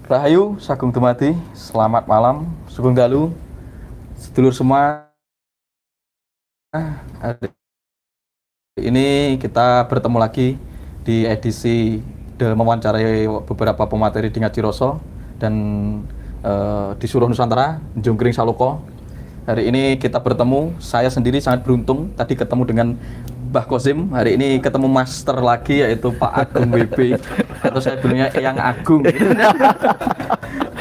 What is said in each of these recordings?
Rahayu, Sagung Dumadi, selamat malam, Sugeng Dalu, sedulur semua. Hari ini kita bertemu lagi di edisi dalam mewawancarai beberapa pemateri di Ngadiroso dan di Suruh Nusantara, Jonggring Saloko. Hari ini kita bertemu, saya sendiri sangat beruntung tadi ketemu dengan Mbah Kozim. Hari ini ketemu master lagi, yaitu Pak Agung WB, atau saya bilangnya Eyang Agung.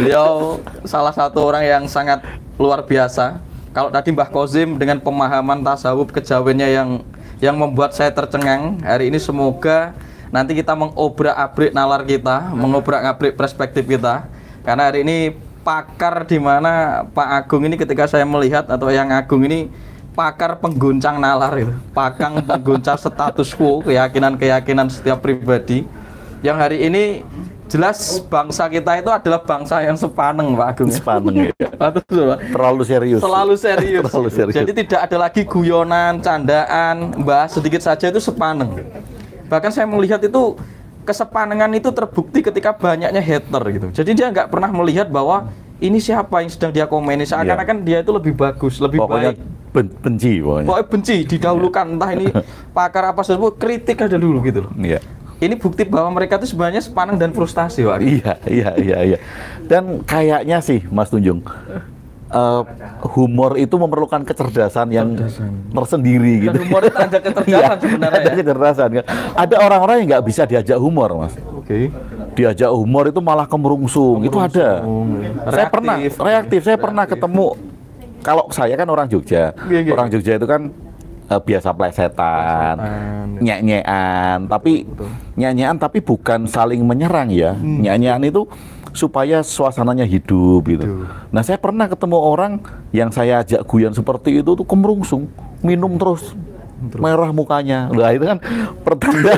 Beliau salah satu orang yang sangat luar biasa. Kalau tadi Mbah Kozim dengan pemahaman tasawuf kejawennya yang membuat saya tercengang, hari ini semoga nanti kita mengobrak-abrik nalar kita, mengobrak-abrik perspektif kita. Karena hari ini pakar di mana Pak Agung ini, ketika saya melihat atau Eyang Agung ini pakar pengguncang nalar itu, pakang pengguncang status quo, keyakinan-keyakinan setiap pribadi. Yang hari ini jelas bangsa kita itu adalah bangsa yang sepaneng, Pak Agung. Sepaneng ya. Terlalu serius. Selalu serius. Terlalu serius. Jadi tidak ada lagi guyonan, candaan, bahas sedikit saja itu sepaneng. Bahkan saya melihat itu kesepanengan itu terbukti ketika banyaknya hater gitu. Jadi dia nggak pernah melihat bahwa ini siapa yang sedang dia komeni, seakan-akan dia itu lebih bagus, lebih pokoknya baik. Benci pokoknya. Pokoknya benci, didahulukan, entah ini pakar apa saja, kritik aja dulu gitu loh. Iya. Ini bukti bahwa mereka itu sebenarnya sepaneng dan frustasi, Pak. Iya. Dan kayaknya sih, Mas Tunjung, humor itu memerlukan kecerdasan yang tersendiri gitu. Dan humor itu ada kecerdasan sebenarnya. Ada kecerdasan kan. Ada orang-orang yang nggak bisa diajak humor, Mas. Oke. Diajak humor itu malah kemerungsung. Itu ada. Saya pernah reaktif. Saya pernah ketemu. Kalau saya kan orang Jogja. Orang Jogja itu kan biasa plesetan, nyek-nyekan, tapi nyek-nyekan tapi bukan saling menyerang ya. Nyek-nyekan itu supaya suasananya hidup gitu. Nah, saya pernah ketemu orang yang saya ajak guyon seperti itu tuh kemerungsung, minum terus merah mukanya. Nah, itu kan pertanda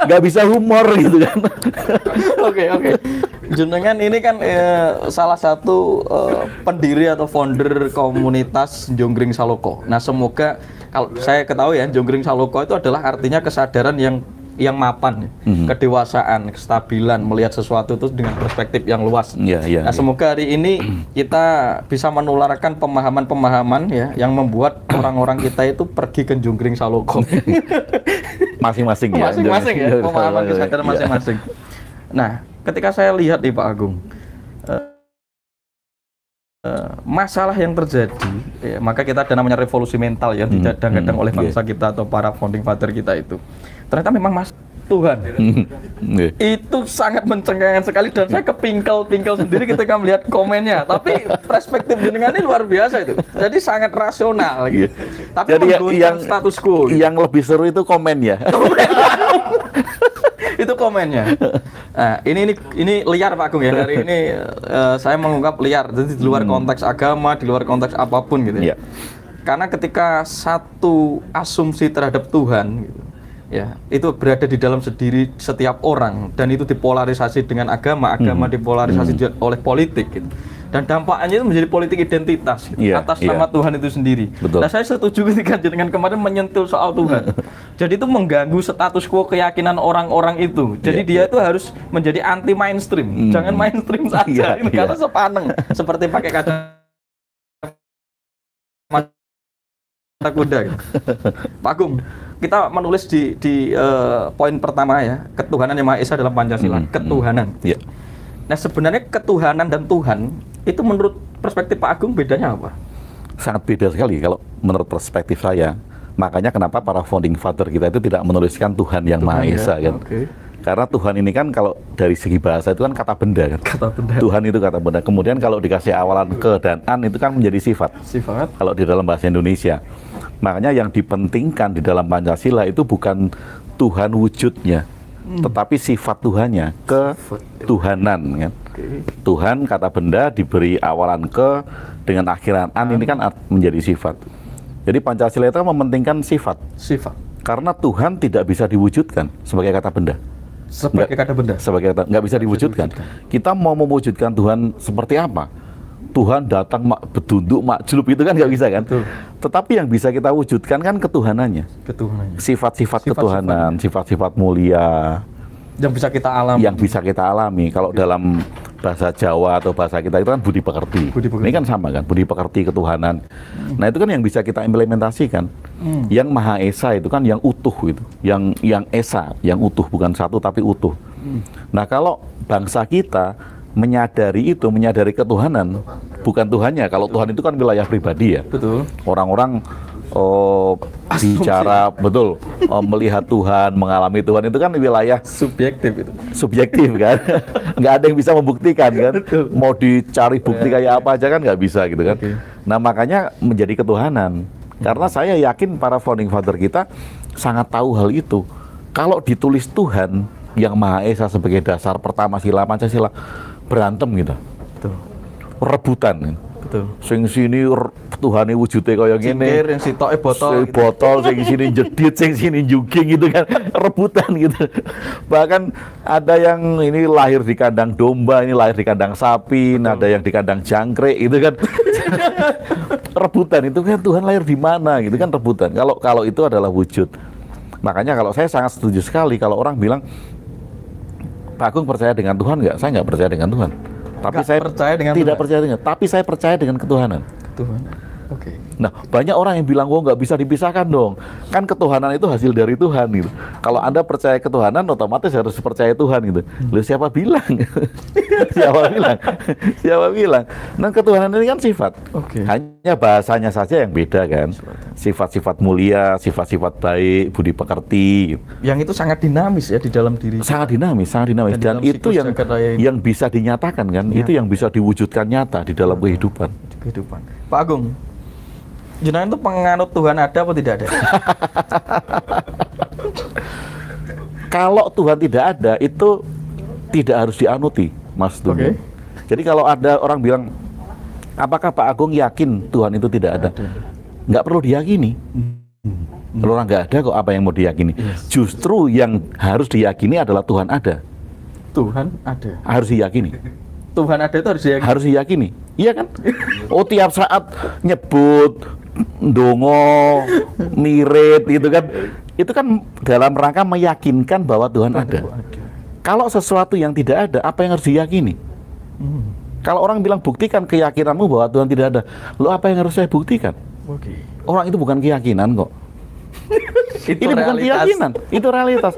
nggak bisa humor gitu kan. Oke. Jenengan ini kan salah satu pendiri atau founder komunitas Jonggring Saloko. Nah, semoga, kalau saya ketahui ya, Jonggring Saloko itu adalah artinya kesadaran yang mapan, kedewasaan, kestabilan, melihat sesuatu itu dengan perspektif yang luas. Nah, semoga hari ini kita bisa menularkan pemahaman-pemahaman ya yang membuat orang-orang kita itu pergi ke Jonggring Saloko. Masing-masing ya. Masing-masing ya, pemahaman kesadaran masing-masing. Nah, ketika saya lihat nih Pak Agung, masalah yang terjadi, ya, maka kita ada namanya revolusi mental yang didadang-dadang oleh bangsa kita atau para founding father kita itu. Ternyata memang Tuhan itu sangat mencengangkan sekali, dan saya kepingkel-pingkel sendiri ketika melihat komennya. Tapi perspektif jenengan ini luar biasa itu. Jadi sangat rasional gitu. Tapi jadi yang status quo. Yang lebih seru itu komennya. Itu komennya. Nah, ini liar Pak Agung ya. Hari ini saya mengungkap liar, jadi di luar konteks agama, di luar konteks apapun gitu ya. Karena ketika satu asumsi terhadap Tuhan gitu, ya, itu berada di dalam diri setiap orang, dan itu dipolarisasi dengan agama dipolarisasi oleh politik gitu. Dan dampaknya itu menjadi politik identitas gitu, atas nama Tuhan itu sendiri. Betul. Nah, saya setuju ketika jenengan kemarin menyentuh soal Tuhan. Jadi itu mengganggu status quo keyakinan orang-orang itu. Jadi dia itu harus menjadi anti mainstream. Jangan mainstream saja karena sepaneng seperti pakai kata kuda gitu. Pak Agung, kita menulis di poin pertama ya, ketuhanan yang Maha Esa dalam Pancasila. Ketuhanan. Nah, sebenarnya ketuhanan dan Tuhan itu menurut perspektif Pak Agung bedanya apa? Sangat beda sekali kalau menurut perspektif saya. Makanya kenapa para founding father kita itu tidak menuliskan Tuhan yang Maha Esa kan? Karena Tuhan ini kan kalau dari segi bahasa itu kan kata benda kan. Kata benda. Tuhan itu kata benda. Kemudian kalau dikasih awalan ke dan an itu kan menjadi sifat. Kalau di dalam bahasa Indonesia. Makanya yang dipentingkan di dalam Pancasila itu bukan Tuhan wujudnya, tetapi sifat Tuhannya, ketuhanan kan. Tuhan kata benda diberi awalan ke dengan akhiran an, ini kan menjadi sifat. Jadi Pancasila itu mementingkan sifat. Karena Tuhan tidak bisa diwujudkan sebagai kata benda. Nggak bisa diwujudkan. Kita mau mewujudkan Tuhan seperti apa? Tuhan datang betunduk makjub itu kan nggak bisa kan. Betul. Tetapi yang bisa kita wujudkan kan ketuhanannya. Ketuhanannya. Sifat-sifat ketuhanan, sifat-sifat mulia, Yang bisa kita alami. Yang bisa kita alami. Kalau dalam bahasa Jawa atau bahasa kita itu kan budi pekerti. Ini kan sama kan, budi pekerti ketuhanan. Nah itu kan yang bisa kita implementasikan. Yang Maha Esa itu kan yang utuh itu, yang Esa, yang utuh, bukan satu tapi utuh. Nah kalau bangsa kita menyadari itu, menyadari ketuhanan, bukan Tuhannya. Kalau Tuhan itu kan wilayah pribadi ya. Betul. Orang-orang bicara betul, melihat Tuhan, mengalami Tuhan itu kan wilayah subjektif itu. Subjektif kan, nggak ada yang bisa membuktikan kan. Betul. Mau dicari bukti kayak apa aja kan nggak bisa gitu kan. Nah makanya menjadi ketuhanan. Karena saya yakin para founding father kita sangat tahu hal itu. Kalau ditulis Tuhan yang Maha Esa sebagai dasar pertama sila Pancasila, berantem gitu. Betul. Rebutan kan. Betul. Sing sini Tuhane wujudnya kaya ngene. Yang sitoke botol. Botol, sing sini jedit, sing sini juging gitu kan. Rebutan gitu. Bahkan ada yang ini lahir di kandang domba, ini lahir di kandang sapi, ada yang di kandang jangkrik gitu kan. Rebutan itu kan Tuhan lahir di mana gitu kan, rebutan. Kalau itu adalah wujud. Makanya kalau saya sangat setuju sekali kalau orang bilang Pak Agung percaya dengan Tuhan nggak? Saya nggak percaya dengan Tuhan. Tapi saya percaya dengan tidak Tuhan. Percaya dengan, tapi saya percaya dengan ketuhanan. Ketuhanan. Oke. Nah, banyak orang yang bilang, "Oh, nggak bisa dipisahkan dong. Kan ketuhanan itu hasil dari Tuhan gitu. Kalau Anda percaya ketuhanan, otomatis harus percaya Tuhan gitu." Loh, siapa bilang? Siapa bilang? Siapa bilang? Nah, ketuhanan ini kan sifat. Hanya bahasanya saja yang beda kan. Sifat-sifat mulia, sifat-sifat baik, budi pekerti. Yang itu sangat dinamis ya di dalam diri. Sangat dinamis, sangat dinamis. Dan itu yang bisa dinyatakan kan. Ya. Itu yang bisa diwujudkan nyata di dalam kehidupan. Pak Agung, jenengan itu penganut Tuhan ada apa tidak ada? Kalau Tuhan tidak ada, itu tidak harus dianuti, Mas Tunggu. Jadi kalau ada orang bilang, apakah Pak Agung yakin Tuhan itu tidak ada? Nggak perlu diyakini. Kalau orang nggak ada kok apa yang mau diyakini? Justru yang harus diyakini adalah Tuhan ada. Tuhan ada. Harus diyakini. Tuhan ada itu harus diyakini. Harus diyakini. Iya kan? Oh, tiap saat nyebut ndongo, mirit gitu kan. Itu kan dalam rangka meyakinkan bahwa Tuhan ada. Kalau sesuatu yang tidak ada, apa yang harus diyakini? Kalau orang bilang buktikan keyakinanmu bahwa Tuhan tidak ada, lo apa yang harus saya buktikan? Orang itu bukan keyakinan kok. Ini bukan keyakinan, itu realitas.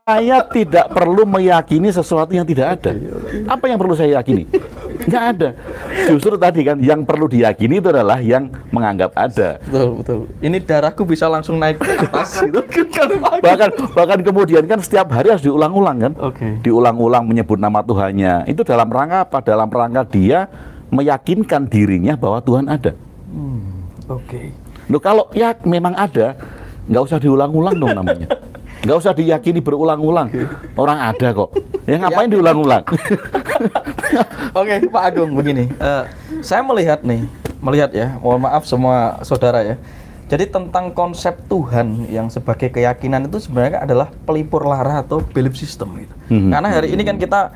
Saya tidak perlu meyakini sesuatu yang tidak ada. Apa yang perlu saya yakini? Nggak ada. Justru tadi kan yang perlu diyakini itu adalah yang menganggap ada. Betul. Ini darahku bisa langsung naik ke atas gitu. bahkan kemudian kan setiap hari harus diulang-ulang kan. Diulang-ulang menyebut nama Tuhannya. Itu dalam rangka apa? Dalam rangka dia meyakinkan dirinya bahwa Tuhan ada. Loh, kalau ya memang ada, nggak usah diulang-ulang dong namanya. Nggak usah diyakini berulang-ulang. Orang ada kok. Ya ngapain diulang-ulang? Pak Agung, begini. Saya melihat ya, mohon maaf semua saudara ya. Jadi tentang konsep Tuhan yang sebagai keyakinan itu sebenarnya adalah pelipur lara atau belief system gitu. Karena hari ini kan kita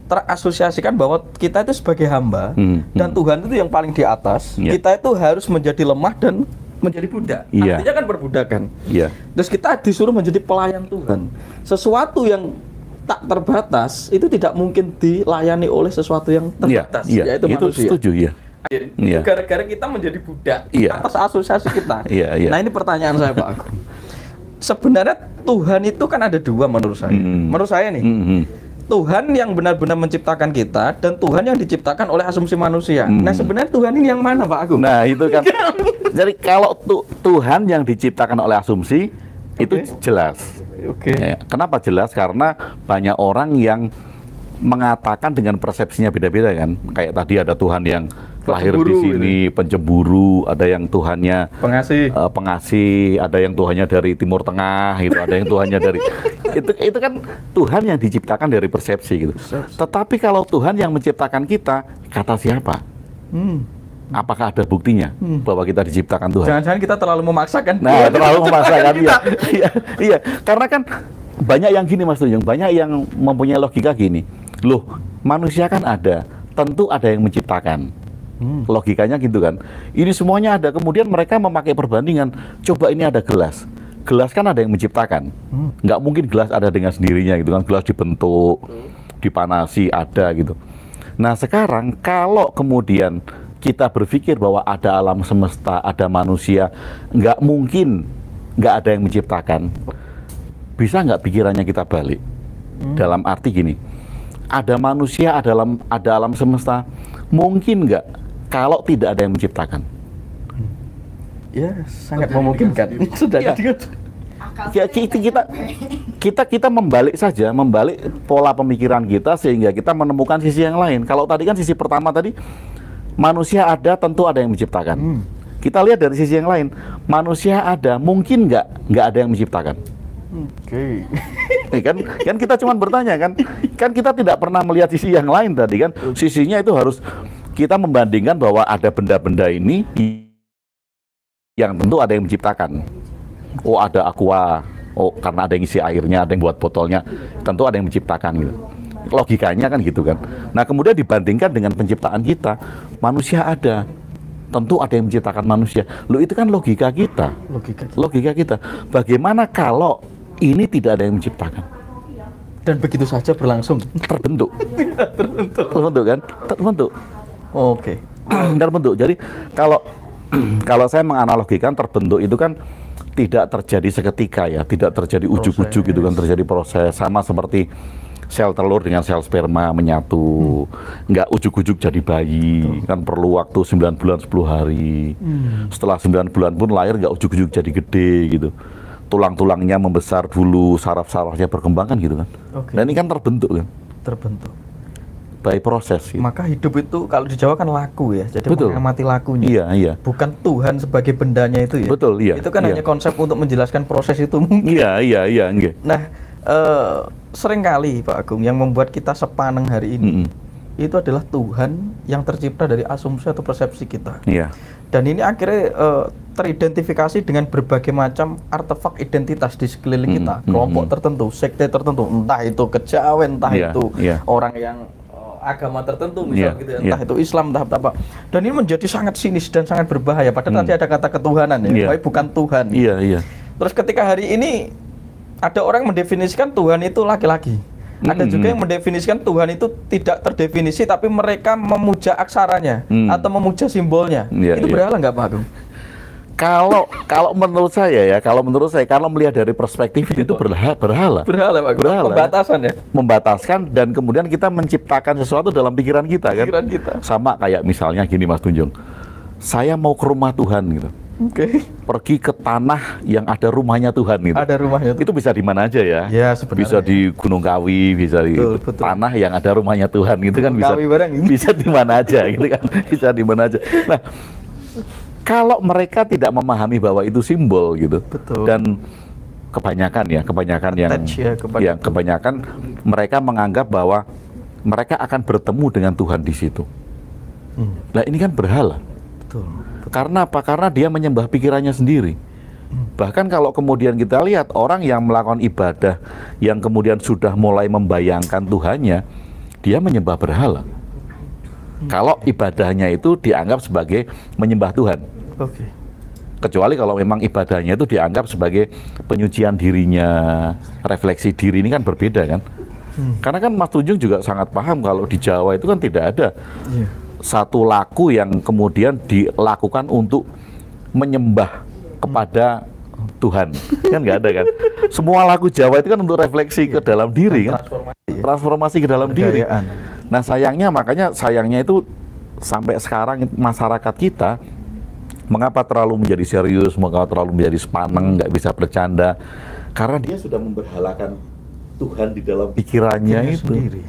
terasosiasikan bahwa kita itu sebagai hamba dan Tuhan itu yang paling di atas. Kita itu harus menjadi lemah dan menjadi budak. Artinya kan perbudakan. Terus kita disuruh menjadi pelayan Tuhan. Sesuatu yang tak terbatas itu tidak mungkin dilayani oleh sesuatu yang terbatas, yaitu manusia. Setuju, Gara-gara kita menjadi budak atas asosiasi kita. Nah, ini pertanyaan saya, Pak Agung. Sebenarnya Tuhan itu kan ada dua menurut saya. Menurut saya nih, Tuhan yang benar-benar menciptakan kita dan Tuhan yang diciptakan oleh asumsi manusia. Nah, sebenarnya Tuhan ini yang mana, Pak Agung? Nah, itu kan. Jadi kalau Tuhan yang diciptakan oleh asumsi itu jelas. Kenapa jelas? Karena banyak orang yang mengatakan dengan persepsinya beda-beda kan. Kayak tadi ada Tuhan yang lahir di sini, pencemburu, ada yang Tuhannya pengasih, ada yang Tuhannya dari Timur Tengah, gitu, ada yang Tuhannya dari itu kan Tuhan yang diciptakan dari persepsi gitu. Tetapi kalau Tuhan yang menciptakan kita, kata siapa? Apakah ada buktinya bahwa kita diciptakan Tuhan? Jangan-jangan kita terlalu memaksakan. Nah, terlalu memaksakan iya. Karena kan banyak yang gini Mas Tuyung, banyak yang mempunyai logika gini. Loh, manusia kan ada, tentu ada yang menciptakan. Logikanya gitu kan. Ini semuanya ada. Kemudian mereka memakai perbandingan. Coba ini ada gelas. gelas kan ada yang menciptakan. Nggak mungkin gelas ada dengan sendirinya gitu kan. Gelas dibentuk, dipanasi, ada gitu. Nah sekarang kalau kemudian kita berpikir bahwa ada alam semesta, ada manusia, nggak mungkin nggak ada yang menciptakan. Bisa nggak pikirannya kita balik? Dalam arti gini, ada manusia, ada alam semesta, mungkin nggak kalau tidak ada yang menciptakan? Ya, sangat memungkinkan. Sudah ya. Kita membalik saja, membalik pola pemikiran kita sehingga kita menemukan sisi yang lain. Kalau tadi kan sisi pertama tadi, manusia ada, tentu ada yang menciptakan. Kita lihat dari sisi yang lain, manusia ada, mungkin nggak ada yang menciptakan. Oke. Kan kita cuma bertanya kan kita tidak pernah melihat sisi yang lain tadi kan. Sisinya itu harus kita membandingkan bahwa ada benda-benda ini yang tentu ada yang menciptakan. Oh ada aqua, oh karena ada yang isi airnya, ada yang buat botolnya, tentu ada yang menciptakan gitu. Logikanya kan gitu kan. Nah kemudian dibandingkan dengan penciptaan kita, manusia ada, tentu ada yang menciptakan manusia. Loh itu kan logika kita. Logika kita. Bagaimana kalau ini tidak ada yang menciptakan? Dan begitu saja berlangsung. Terbentuk. Terbentuk kan? Terbentuk. Oke. Terbentuk. Jadi kalau saya menganalogikan terbentuk itu kan tidak terjadi seketika ya, tidak terjadi ujuk-ujuk gitu kan, terjadi proses sama seperti sel telur dengan sel sperma menyatu, nggak ujuk-ujuk jadi bayi, kan perlu waktu 9 bulan 10 hari. Setelah 9 bulan pun lahir nggak ujuk-ujuk jadi gede gitu. Tulang-tulangnya membesar dulu, saraf-sarafnya berkembang kan gitu kan. Dan ini kan terbentuk kan. Terbentuk. By proses. Gitu. Maka hidup itu kalau di Jawa kan laku ya, jadi betul. mengamati lakunya. Iya. Bukan Tuhan sebagai bendanya itu ya. Betul, iya. Itu kan hanya konsep untuk menjelaskan proses itu mungkin. Iya. Enggak. Nah, seringkali Pak Agung yang membuat kita sepaneng hari ini itu adalah Tuhan yang tercipta dari asumsi atau persepsi kita. Iya. Dan ini akhirnya teridentifikasi dengan berbagai macam artefak identitas di sekeliling kita, kelompok tertentu, sekte tertentu, entah itu kejawen, entah itu orang yang agama tertentu misalnya gitu ya, entah itu Islam, entah apa. Dan ini menjadi sangat sinis dan sangat berbahaya. Padahal tadi ada kata ketuhanan ya, tapi bukan Tuhan. Iya. Terus ketika hari ini ada orang mendefinisikan Tuhan itu laki-laki. Ada juga yang mendefinisikan Tuhan itu tidak terdefinisi, tapi mereka memuja aksaranya atau memuja simbolnya. Itu berhala nggak Pak Agung? Kalau menurut saya kalau melihat dari perspektif itu berhala. Berhala Pak Agung. Pembatasan ya. Membataskan dan kemudian kita menciptakan sesuatu dalam pikiran kita kan. Pikiran kita. Sama kayak misalnya gini Mas Tunjung. Saya mau ke rumah Tuhan gitu. Pergi ke tanah yang ada rumahnya Tuhan gitu. Ada rumahnya Tuhan. Itu bisa di mana aja ya? Ya sebenarnya. Bisa di Gunung Kawi, bisa di tanah yang ada rumahnya Tuhan gitu kan, bisa di mana aja gitu kan. Bisa di mana aja. Nah, kalau mereka tidak memahami bahwa itu simbol gitu. Dan kebanyakan mereka menganggap bahwa mereka akan bertemu dengan Tuhan di situ. Nah, ini kan berhala. Karena apa? Karena dia menyembah pikirannya sendiri. Bahkan kalau kemudian kita lihat orang yang melakukan ibadah yang kemudian sudah mulai membayangkan Tuhannya, dia menyembah berhala. Kalau ibadahnya itu dianggap sebagai menyembah Tuhan. Kecuali kalau memang ibadahnya itu dianggap sebagai penyucian dirinya, refleksi diri, ini kan berbeda kan. Karena kan Mas Tunjung juga sangat paham kalau di Jawa itu kan tidak ada satu laku yang kemudian dilakukan untuk menyembah kepada Tuhan, kan nggak ada kan. Semua laku Jawa itu kan untuk refleksi ke dalam diri kan, transformasi ke dalam diri. Nah makanya sayangnya itu sampai sekarang masyarakat kita mengapa terlalu menjadi serius, mengapa terlalu menjadi sepaneng, nggak bisa bercanda, karena dia sudah memberhalakan Tuhan di dalam pikirannya itu sendiri.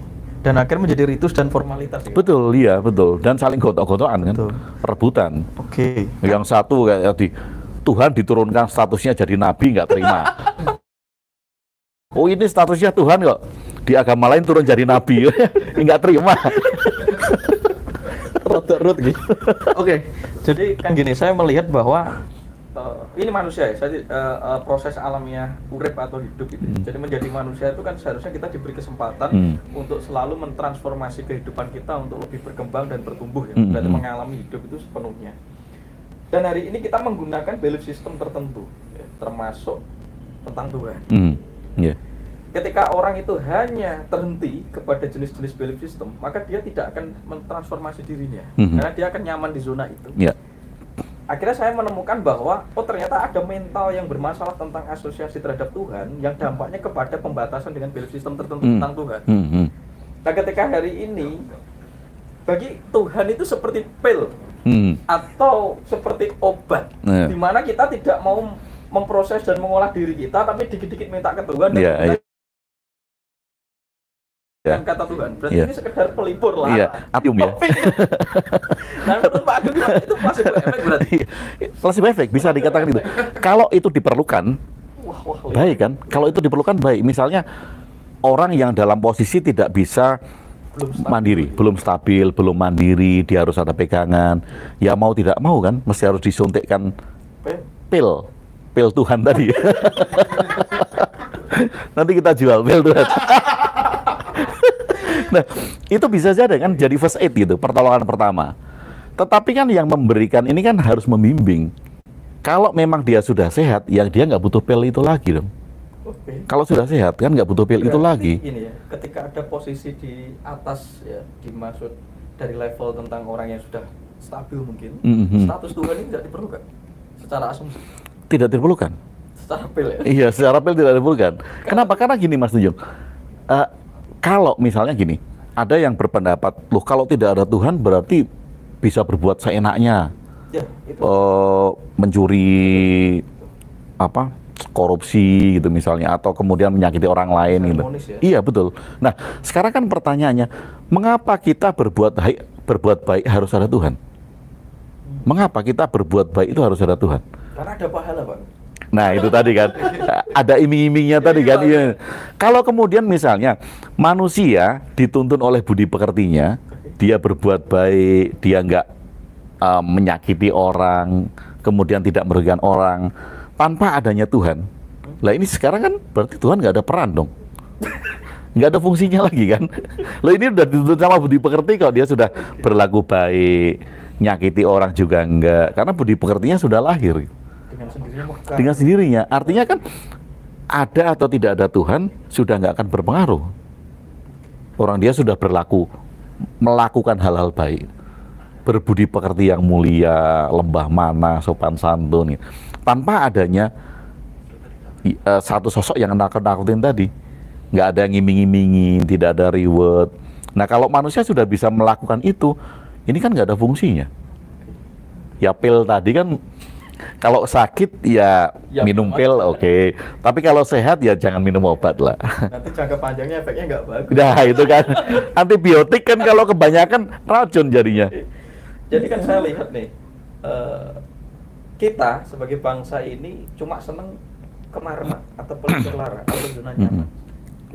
Dan akhirnya menjadi ritus dan formalitas ya? Betul, iya betul. Dan saling gotok-gotokan kan, rebutan. Yang satu kayak Tuhan diturunkan statusnya jadi nabi, nggak terima. Oh ini statusnya Tuhan kok, di agama lain turun jadi nabi, nggak terima. Rut gitu. Jadi kan gini, saya melihat bahwa ini manusia ya, proses alamiah urip atau hidup itu. Jadi menjadi manusia itu kan seharusnya kita diberi kesempatan untuk selalu mentransformasi kehidupan kita untuk lebih berkembang dan bertumbuh ya. Berarti mengalami hidup itu sepenuhnya. Dan hari ini kita menggunakan belief system tertentu ya, termasuk tentang Tuhan. Yeah. Ketika orang itu hanya terhenti kepada jenis-jenis belief system, maka dia tidak akan mentransformasi dirinya, karena dia akan nyaman di zona itu. Yeah. Akhirnya saya menemukan bahwa ternyata ada mental yang bermasalah tentang asosiasi terhadap Tuhan yang dampaknya kepada pembatasan dengan belief system tertentu tentang Tuhan. Nah, ketika hari ini bagi Tuhan itu seperti pil atau seperti obat, di mana kita tidak mau memproses dan mengolah diri kita, tapi dikit-dikit minta ke Tuhan dan dengan kata Tuhan. Berarti ini sekedar pelipur lah. Atium ya. Nah, menurut Pak Agung itu placebo effect berarti. Placebo effect bisa dikatakan itu. Kalau itu diperlukan, baik kan? Kalau itu diperlukan baik. Misalnya orang yang dalam posisi tidak bisa mandiri, belum stabil, belum mandiri, dia harus ada pegangan. Ya mau tidak mau kan, mesti harus disuntikkan pil Tuhan tadi. Nanti kita jual pil Tuhan. Nah, itu bisa jadi kan jadi first aid gitu, pertolongan pertama. Tetapi kan yang memberikan ini kan harus membimbing. Kalau memang dia sudah sehat, ya dia nggak butuh pil itu lagi dong. Kalau sudah sehat kan nggak butuh pil itu lagi. Ini ya, ketika ada posisi di atas ya, dimaksud dari level tentang orang yang sudah stabil mungkin, status Tuhan ini tidak diperlukan secara asumsi. Tidak diperlukan. Secara pil ya? Iya, secara pil tidak diperlukan. Kenapa? Karena gini Mas Tunjung. Kalau misalnya gini, ada yang berpendapat, loh kalau tidak ada Tuhan berarti bisa berbuat seenaknya, ya, itu. Mencuri, korupsi gitu misalnya, atau kemudian menyakiti orang lain gitu. Ya? Iya betul. Nah sekarang kan pertanyaannya, mengapa kita berbuat baik harus ada Tuhan? Mengapa kita berbuat baik itu harus ada Tuhan? Karena ada pahala, Pak. Nah itu tadi kan, ada iming-imingnya tadi kan. Iya. Kalau kemudian misalnya manusia dituntun oleh budi pekertinya, dia berbuat baik, dia nggak menyakiti orang, kemudian tidak merugikan orang, tanpa adanya Tuhan. Lah ini sekarang kan berarti Tuhan nggak ada peran dong, nggak ada fungsinya lagi kan. Loh ini udah dituntun sama budi pekerti kalau dia sudah berlaku baik, nyakiti orang juga enggak, karena budi pekertinya sudah lahir. Dengan sendirinya, artinya kan ada atau tidak ada Tuhan sudah nggak akan berpengaruh. Orang dia sudah melakukan hal-hal baik, berbudi pekerti yang mulia, lembah mana, sopan santun, tanpa adanya satu sosok yang nakut-nakutin tadi. Nggak ada yang ngiming-ngimingin, tidak ada reward. Nah kalau manusia sudah bisa melakukan itu, ini kan nggak ada fungsinya. Ya pil tadi kan, kalau sakit ya minum pil oke. Tapi kalau sehat ya jangan minum obat lah. Nanti jangka panjangnya efeknya nggak bagus. Nah itu kan, antibiotik kan kalau kebanyakan racun jadinya. Jadi kan saya lihat nih, kita sebagai bangsa ini cuma seneng kemarma atau pelipur lara atau zona nyaman.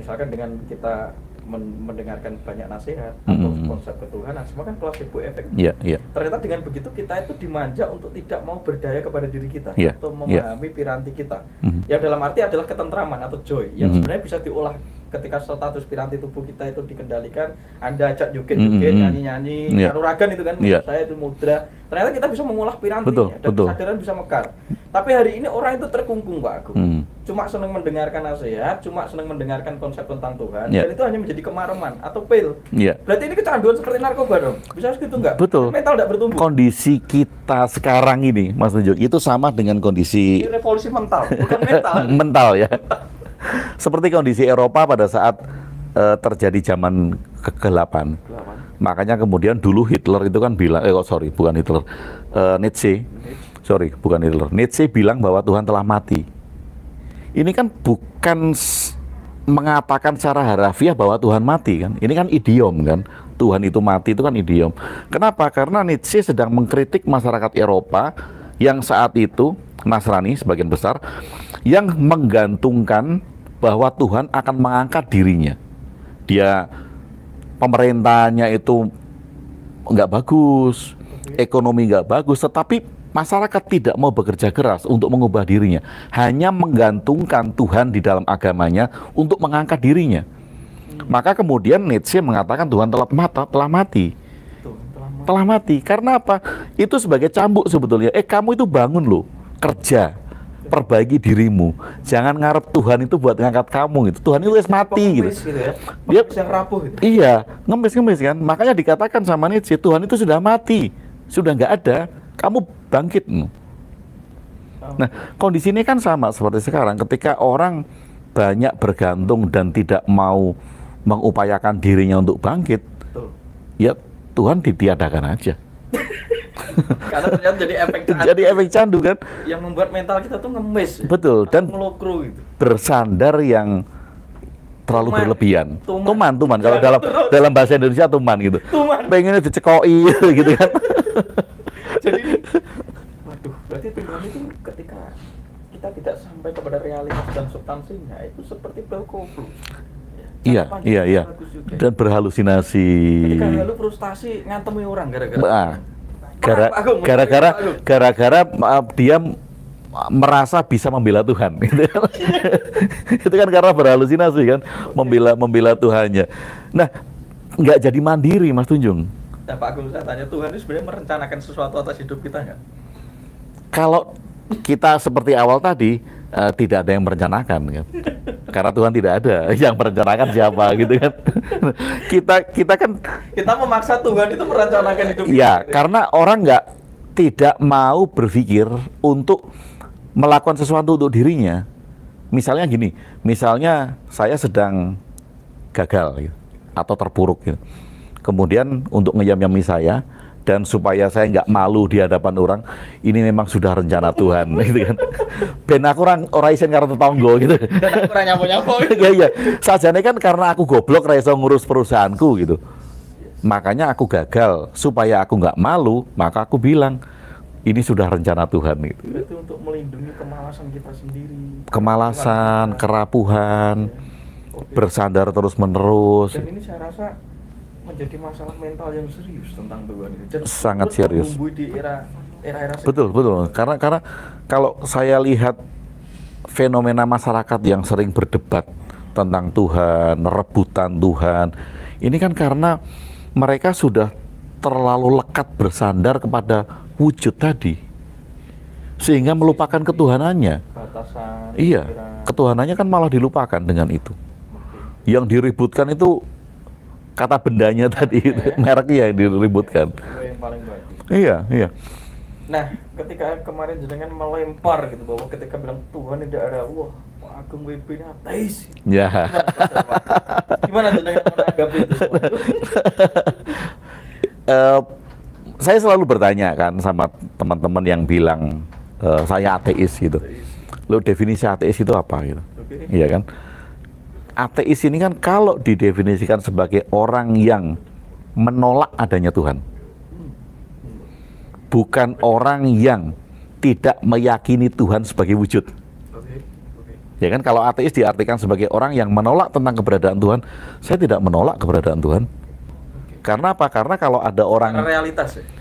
Misalkan dengan kita mendengarkan banyak nasihat atau konsep ketuhanan, semua kan placebo effect. Ternyata dengan begitu kita itu dimanja untuk tidak mau berdaya kepada diri kita, atau memahami piranti kita. Yang dalam arti adalah ketentraman atau joy, yang sebenarnya bisa diolah ketika status piranti tubuh kita itu dikendalikan. Anda ajak joget-joget, nyanyi-nyanyi, kanuragan itu kan, saya itu mudra. Ternyata kita bisa mengolah pirantinya dan kesadaran bisa mekar. Tapi hari ini orang itu terkungkung, Pak Agung. Cuma senang mendengarkan nasihat, cuma senang mendengarkan konsep tentang Tuhan, dan itu hanya menjadi kemaraman atau pil. Berarti ini kecanduan seperti narkoba dong? Bisa segitu nggak? Betul. Mental nggak bertumbuh. Kondisi kita sekarang ini, Mas Tunjung, itu sama dengan kondisi... Ini revolusi mental, bukan mental. Mental ya. Seperti kondisi Eropa pada saat terjadi zaman kegelapan. Makanya kemudian dulu Hitler itu kan bilang, bukan Hitler, Nietzsche bilang bahwa Tuhan telah mati. Ini kan bukan mengatakan secara harafiah bahwa Tuhan mati kan. Ini kan idiom kan. Tuhan itu mati itu kan idiom. Kenapa? Karena Nietzsche sedang mengkritik masyarakat Eropa yang saat itu Nasrani sebagian besar, yang menggantungkan bahwa Tuhan akan mengangkat dirinya. Dia pemerintahnya itu nggak bagus, ekonomi nggak bagus, tetapi masyarakat tidak mau bekerja keras untuk mengubah dirinya, hanya menggantungkan Tuhan di dalam agamanya untuk mengangkat dirinya. Maka kemudian Nietzsche mengatakan Tuhan telah mati. Telah mati. Karena apa? Itu sebagai cambuk sebetulnya. Kamu itu bangun loh, kerja. perbaiki dirimu. Jangan ngarep Tuhan itu buat ngangkat kamu gitu. Tuhan itu wis mati gitu. Ya. Dia yang rapuh gitu. Iya, ngemis kan. Makanya dikatakan sama Nietzsche, Tuhan itu sudah mati, sudah nggak ada. Kamu bangkit. Nah, kondisi ini kan sama seperti sekarang. Ketika orang banyak bergantung dan tidak mau mengupayakan dirinya untuk bangkit, ya Tuhan ditiadakan aja. Karena ternyata jadi efek candu. Jadi efek candu kan? Yang membuat mental kita tuh ngemis. Betul. Dan ngelokro gitu. Bersandar yang terlalu berlebihan. Tuman. Kalau dalam bahasa Indonesia tuman gitu. Pengennya dicekoi gitu kan. Jadi, waduh, berarti Tuhan itu ketika kita tidak sampai kepada realitas dan substansinya itu seperti bel koplo. Iya. Dan berhalusinasi. Ketika halu frustasi ngantemi orang gara-gara dia merasa bisa membela Tuhan. Itu kan karena berhalusinasi kan, membela Tuhannya. Nah, nggak jadi mandiri, Mas Tunjung. Nah, Pak Agung, saya tanya, Tuhan itu sebenarnya merencanakan sesuatu atas hidup kita nggak? Kalau kita seperti awal tadi, tidak ada yang merencanakan kan. Karena Tuhan tidak ada, yang merencanakan siapa gitu kan. Kita memaksa Tuhan itu merencanakan hidup kita. Ya, karena orang tidak mau berpikir untuk melakukan sesuatu untuk dirinya. Misalnya gini, misalnya saya sedang gagal gitu, atau terpuruk gitu. Kemudian untuk ngeyam-yami saya, dan supaya saya nggak malu di hadapan orang, ini memang sudah rencana Tuhan gitu kan. Ben aku orang isen karo tetangga gitu. Dan aku ora nyapo-nyapo gitu. Iya. Sajane kan karena aku goblok ra iso ngurus perusahaanku gitu. Makanya aku gagal, supaya aku nggak malu, maka aku bilang ini sudah rencana Tuhan gitu. Itu untuk melindungi kemalasan kita sendiri. Kemalasan, kerapuhan, bersandar terus-menerus. Dan ini saya rasa menjadi masalah mental yang serius tentang Tuhan itu. Dan sangat serius. Di era betul. Karena kalau saya lihat fenomena masyarakat yang sering berdebat tentang Tuhan, rebutan Tuhan, ini kan karena mereka sudah terlalu lekat bersandar kepada wujud tadi, sehingga melupakan ketuhanannya. Batasan. Iya, ketuhanannya kan malah dilupakan dengan itu. Yang diributkan itu kata bendanya tadi, mereknya yang diributkan. Yang paling bagus. Iya. Nah, ketika kemarin jenengan melempar gitu, bahwa ketika bilang Tuhan tidak ada, wah, Pak Agung WB ini ateis. Ya. Gimana jenengan menanggapi itu? Saya selalu bertanya kan sama teman-teman yang bilang saya ateis gitu. Lo definisi ateis itu apa gitu? Iya kan? Ateis ini kan kalau didefinisikan sebagai orang yang menolak adanya Tuhan, bukan orang yang tidak meyakini Tuhan sebagai wujud. Ya kan, kalau ateis diartikan sebagai orang yang menolak tentang keberadaan Tuhan. Saya tidak menolak keberadaan Tuhan. Karena apa? Karena kalau ada orang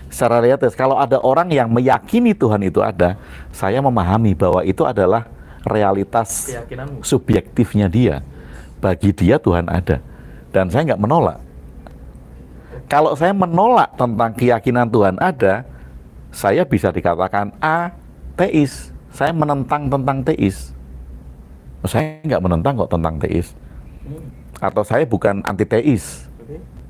secara realitas, kalau ada orang yang meyakini Tuhan itu ada, saya memahami bahwa itu adalah realitas subjektifnya dia. Bagi dia Tuhan ada, dan saya nggak menolak. Kalau saya menolak tentang keyakinan Tuhan ada, saya bisa dikatakan ateis. Saya menentang tentang teis. Saya nggak menentang kok tentang teis. Atau saya bukan antiteis.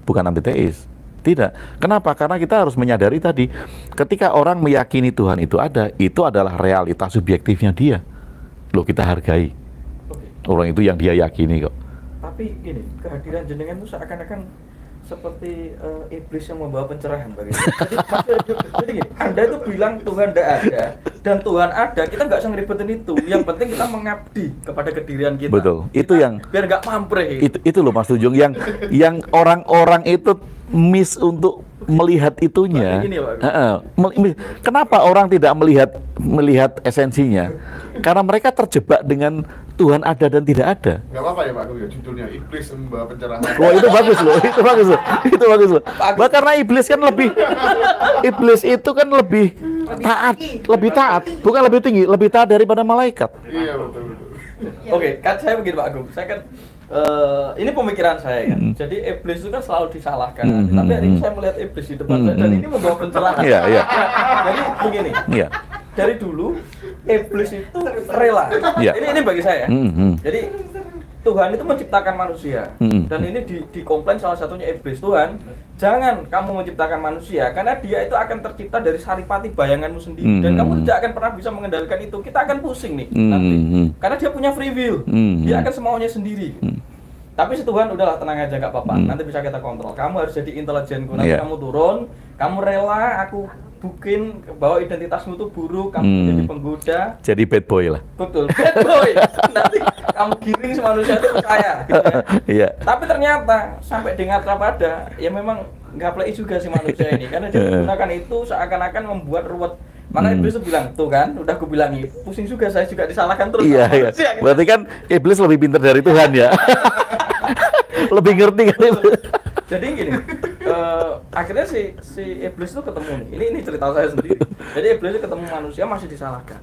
Bukan antiteis. Tidak. Kenapa? Karena kita harus menyadari tadi, ketika orang meyakini Tuhan itu ada, itu adalah realitas subjektifnya dia. Loh, kita hargai. Orang itu yang dia yakini kok. Tapi gini, kehadiran jenengan itu seakan-akan seperti iblis yang membawa pencerahan bagi jadi gini, Anda itu bilang Tuhan tidak ada dan Tuhan ada, kita nggak usah ngeribetin itu. Yang penting kita mengabdi kepada kedirian kita. Betul. Kita, itu yang biar nggak mampre. Itu loh Mas Tunjung, yang orang-orang itu miss untuk melihat itunya. Kenapa orang tidak melihat esensinya? Karena mereka terjebak dengan Tuhan ada dan tidak ada. Gak apa-apa ya Pak Agung ya, judulnya iblis membawa pencerahan. Oh, itu bagus loh, itu bagus loh. Karena iblis kan iblis itu kan lebih taat, bukan lebih tinggi, lebih taat daripada malaikat. Iya betul. Oke, kan saya begini Pak Agung, saya kan ini pemikiran saya kan. Jadi iblis itu kan selalu disalahkan. Tapi hari ini saya melihat iblis di depan saya dan ini membawa pencerahan. Iya. Jadi begini. Iya. Dari dulu iblis itu rela. Iya. Ini bagi saya. Jadi Tuhan itu menciptakan manusia dan ini dikomplain salah satunya iblis. Tuhan, jangan kamu menciptakan manusia karena dia itu akan tercipta dari saripati bayanganmu sendiri dan kamu tidak akan pernah bisa mengendalikan itu. Kita akan pusing nih nanti karena dia punya free will, dia akan semaunya sendiri. Tapi si Tuhan udahlah tenang aja nggak apa-apa, nanti bisa kita kontrol. Kamu harus jadi intelijenku, nanti kamu turun, kamu rela aku bukin bahwa identitasmu tuh buruk, kamu jadi penggoda. Jadi bad boy lah. Betul, bad boy. Nanti kamu giring si manusia itu percaya. Gitu ya. Iya. Tapi ternyata sampai dengar pada, ya memang nggak play juga si manusia ini, karena dia menggunakan itu seakan-akan membuat ruwet. Makanya iblis itu bilang, tuh kan, udah aku bilangi, pusing juga saya juga disalahkan terus. Iya, iya. Berarti kan iblis lebih pintar dari Tuhan ya. Lebih ngerti kan iblis. Jadi gini, akhirnya si iblis itu ketemu nih. Ini cerita saya sendiri. Jadi iblis itu ketemu manusia masih disalahkan.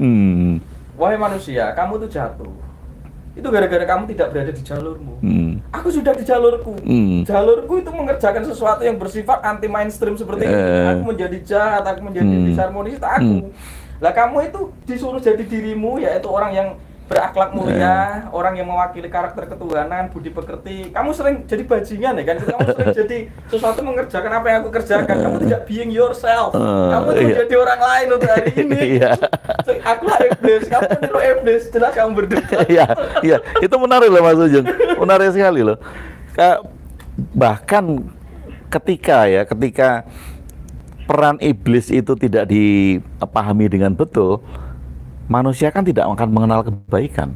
Wahai manusia, kamu tuh jatuh. Itu gara-gara kamu tidak berada di jalurmu. Aku sudah di jalurku. Jalurku itu mengerjakan sesuatu yang bersifat anti mainstream seperti ini. Aku menjadi jahat, aku menjadi disharmonis, aku. Lah kamu itu disuruh jadi dirimu, yaitu orang yang berakhlak mulia, orang yang mewakili karakter ketuhanan, budi pekerti. Kamu sering jadi bajingan ya kan? Kamu sering jadi sesuatu mengerjakan apa yang aku kerjakan. Kamu tidak being yourself. Kamu menjadi orang lain untuk hari ini. So, akulah iblis, kamu niru iblis. Jelas kamu berdua. Iya, iya. Itu menarik loh Mas Ujung. Menarik sekali loh. Bahkan ketika peran iblis itu tidak dipahami dengan betul, manusia kan tidak akan mengenal kebaikan.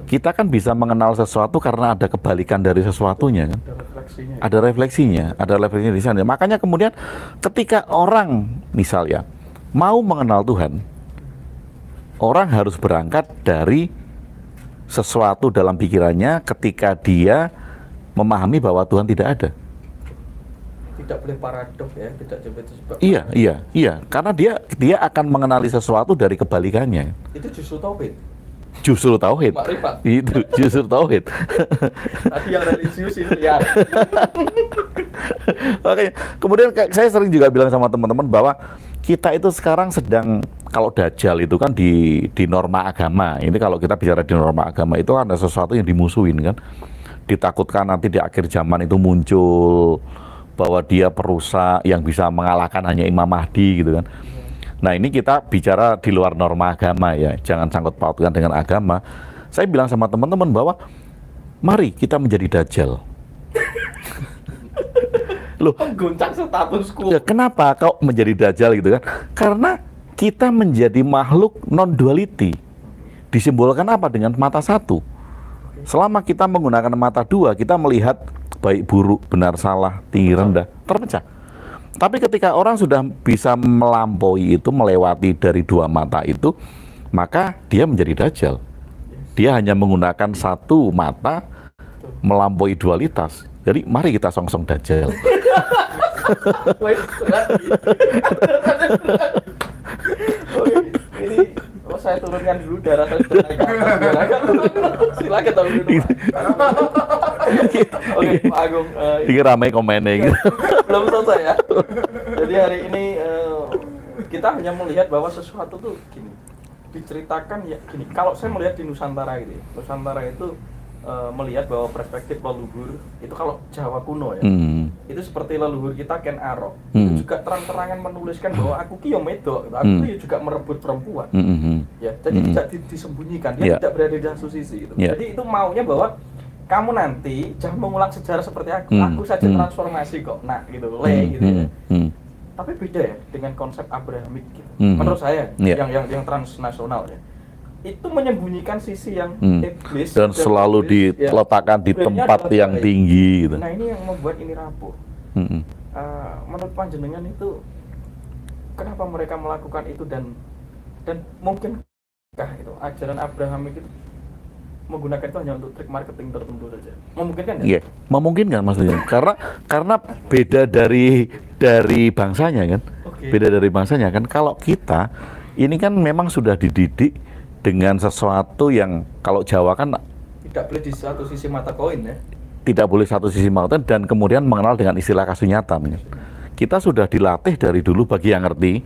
Kita kan bisa mengenal sesuatu karena ada kebalikan dari sesuatunya kan. Ada refleksinya di sana. Makanya kemudian ketika orang misalnya mau mengenal Tuhan, orang harus berangkat dari sesuatu dalam pikirannya ketika dia memahami bahwa Tuhan tidak ada. Tidak boleh paradok ya, tidak sebab. Iya, karena dia akan mengenali sesuatu dari kebalikannya. Itu justru tauhid. Justru tauhid. Makrifat. Itu justru tauhid. Tadi yang religius itu ya. Oke, kemudian saya sering juga bilang sama teman-teman bahwa kita itu sekarang sedang, kalau dajjal itu kan di norma agama. Ini kalau kita bicara di norma agama itu ada sesuatu yang dimusuhin kan. Ditakutkan nanti di akhir zaman itu muncul bahwa dia perusak yang bisa mengalahkan hanya Imam Mahdi gitu kan. Nah ini kita bicara di luar norma agama ya, jangan sangkut pautkan dengan agama. Saya bilang sama teman-teman bahwa mari kita menjadi dajjal. Loh, mengguncang status quo. Ya, kenapa kau menjadi dajjal gitu kan? Karena kita menjadi makhluk non duality. Disimbolkan apa? Dengan mata satu. Selama kita menggunakan mata dua, kita melihat baik buruk, benar salah, tinggi rendah, terpecah. Tapi ketika orang sudah bisa melampaui itu, melewati dari dua mata itu, maka dia menjadi dajjal. Dia hanya menggunakan satu mata melampaui dualitas. Jadi mari kita songsong dajjal. Ini saya turunkan dulu darah saya sudah naik. Silakan tahu dulu. Oke, Pak Agung. Ini ramai komennya gitu. Belum selesai ya. Jadi hari ini kita hanya melihat bahwa sesuatu tuh gini, diceritakan ya gini. Kalau saya melihat di Nusantara gitu, Nusantara itu melihat bahwa perspektif leluhur itu kalau Jawa kuno ya, itu seperti leluhur kita Ken Arok, itu juga terang-terangan menuliskan bahwa aku ki yo medok, aku ki juga merebut perempuan, ya, jadi tidak disembunyikan, dia tidak berada di satu sisi, gitu. Jadi itu maunya bahwa kamu nanti jangan mengulang sejarah seperti aku saja transformasi kok, nah gitu, gitu ya. Tapi beda ya dengan konsep Abrahamik, gitu. Menurut saya yang transnasional ya. Itu menyembunyikan sisi yang iblis dan selalu diletakkan di tempat yang tinggi gitu. Nah ini yang membuat ini rapuh. Menurut panjenengan itu kenapa mereka melakukan itu dan mungkinkah itu ajaran Abrahamik itu menggunakan itu hanya untuk trik marketing tertentu saja? Memungkinkan ya? Iya, memungkinkan maksudnya. karena beda dari bangsanya kan. Beda dari bangsanya kan. Kalau kita ini kan memang sudah dididik dengan sesuatu yang kalau Jawa kan tidak boleh di satu sisi mata koin ya. Tidak boleh satu sisi mata dan kemudian mengenal dengan istilah kasunyatan. kita sudah dilatih dari dulu bagi yang ngerti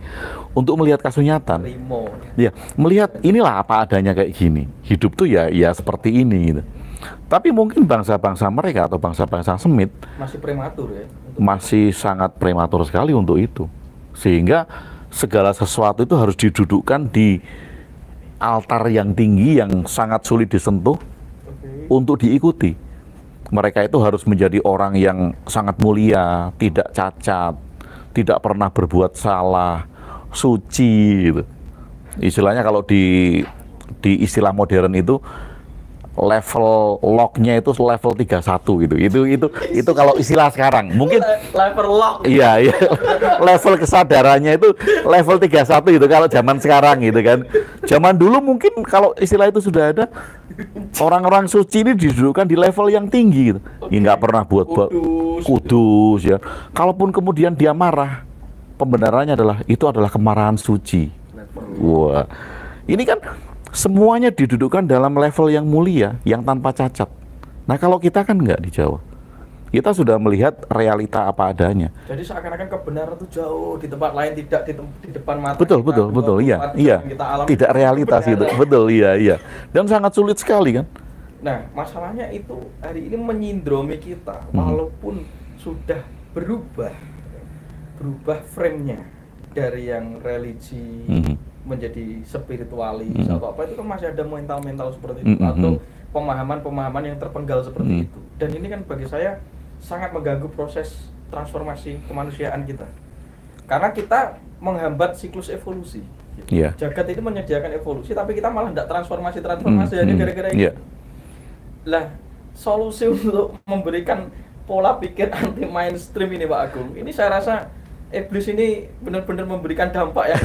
untuk melihat kasunyatan. Ya, melihat inilah apa adanya kayak gini. Hidup tuh ya seperti ini gitu. Tapi mungkin bangsa-bangsa mereka atau bangsa-bangsa Semit masih prematur ya. Masih sangat prematur sekali untuk itu. Sehingga segala sesuatu itu harus didudukkan di altar yang tinggi yang sangat sulit disentuh untuk diikuti. Mereka itu harus menjadi orang yang sangat mulia, tidak cacat, tidak pernah berbuat salah, suci gitu. Istilahnya kalau di istilah modern itu level lock-nya itu level 31 gitu. Itu kalau istilah sekarang. Mungkin level lock. Iya. Level kesadarannya itu level 31 gitu kalau zaman sekarang gitu kan. Zaman dulu mungkin kalau istilah itu sudah ada, orang-orang suci ini didudukkan di level yang tinggi gitu. Ya nggak pernah buat kudus ya. Kalaupun kemudian dia marah, pembenarannya itu adalah kemarahan suci. Wah. Ini kan semuanya didudukkan dalam level yang mulia, yang tanpa cacat. Nah kalau kita kan nggak di Jawa. Kita sudah melihat realita apa adanya. Jadi seakan-akan kebenaran itu jauh di tempat lain, tidak di depan mata. Betul, iya. Tidak realitas itu. Betul, iya. Dan sangat sulit sekali kan. Nah, masalahnya itu hari ini menyindromi kita, walaupun sudah berubah frame-nya dari yang religi menjadi spiritualis atau apa, itu kan masih ada mental seperti itu atau pemahaman yang terpenggal seperti itu. Dan ini kan bagi saya sangat mengganggu proses transformasi kemanusiaan kita, karena kita menghambat siklus evolusi. Jagat ini menyediakan evolusi, tapi kita malah tidak transformasi hanya gara-gara itu. Lah, solusi untuk memberikan pola pikir anti mainstream ini Pak Agung, ini saya rasa iblis ini benar-benar memberikan dampak ya,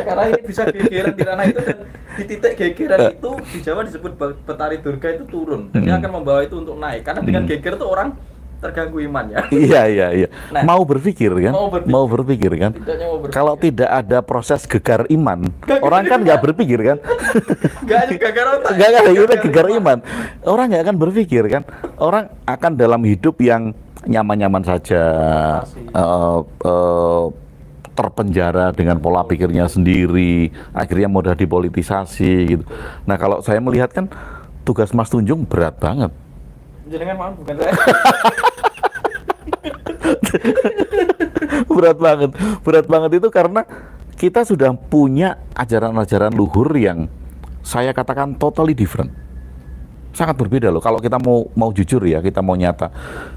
karena ini bisa gegeran di ranah itu, dan di titik gegeran itu di Jawa disebut Betari Durga itu turun, dan dia akan membawa itu untuk naik, karena dengan geger itu orang terganggu imannya. Iya. Nah, mau berpikir kan? Kalau tidak ada proses gegar iman, orang kan nggak berpikir kan? Nggak gegar iman. Orang nggak akan berpikir kan? Orang akan dalam hidup yang nyaman-nyaman saja, terpenjara dengan pola pikirnya sendiri, akhirnya mudah dipolitisasi gitu. Nah kalau saya melihat kan tugas Mas Tunjung berat banget. Jangan maaf, bukan saya. berat banget itu karena kita sudah punya ajaran-ajaran luhur yang saya katakan totally different, sangat berbeda loh. Kalau kita mau jujur ya, kita mau nyata,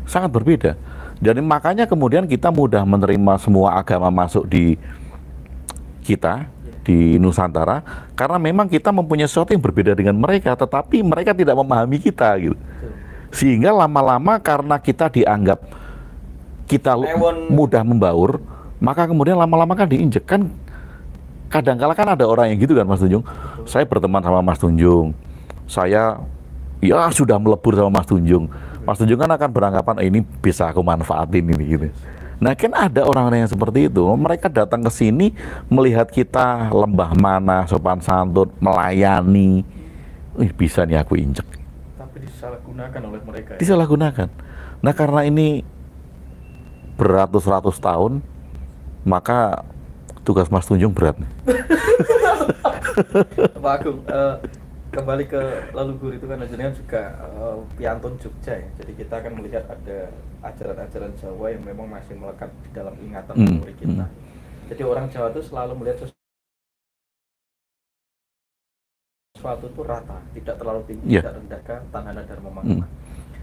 sangat berbeda. Jadi makanya kemudian kita mudah menerima semua agama masuk di kita, di Nusantara, karena memang kita mempunyai sesuatu yang berbeda dengan mereka, tetapi mereka tidak memahami kita gitu. Sehingga lama-lama karena kita dianggap kita mudah membaur, maka kemudian lama-lama kan diinjek kan. Kadang-kala kan ada orang yang gitu kan Mas Tunjung. Saya berteman sama Mas Tunjung, saya ya sudah melebur sama Mas Tunjung. Mas Tunjung kan akan beranggapan ini bisa aku manfaatin ini gitu. Nah kan ada orang-orang yang seperti itu. Mereka datang ke sini melihat kita lembah mana, sopan santun, melayani. Bisa nih aku injek. Disalahgunakan oleh mereka. Disalahgunakan. Nah karena ini beratus-ratus tahun, maka tugas Mas Tunjung berat. Pak Agung, kembali ke leluhur itu kan jenengan juga piantun Jogja ya. Jadi kita akan melihat ada ajaran-ajaran Jawa yang memang masih melekat di dalam ingatan memori kita. Jadi orang Jawa itu selalu melihat sesuatu itu rata, tidak terlalu tinggi, tidak rendah, tanhana dharma mangkana.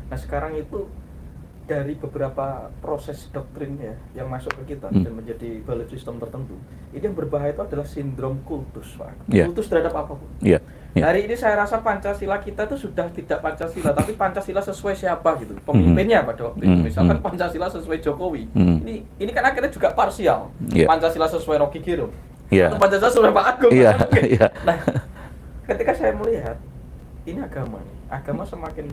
Nah sekarang itu dari beberapa proses doktrin ya yang masuk ke kita dan menjadi belief system tertentu, ini yang berbahaya itu adalah sindrom kultus, Pak. Kultus terhadap apapun. Hari ini saya rasa Pancasila kita itu sudah tidak Pancasila, tapi Pancasila sesuai siapa gitu, pemimpinnya pada waktu itu. Misalkan Pancasila sesuai Jokowi, ini kan akhirnya juga parsial. Pancasila sesuai Rocky Gerung, atau Pancasila sesuai Pak Agung. Nah ketika saya melihat ini agama semakin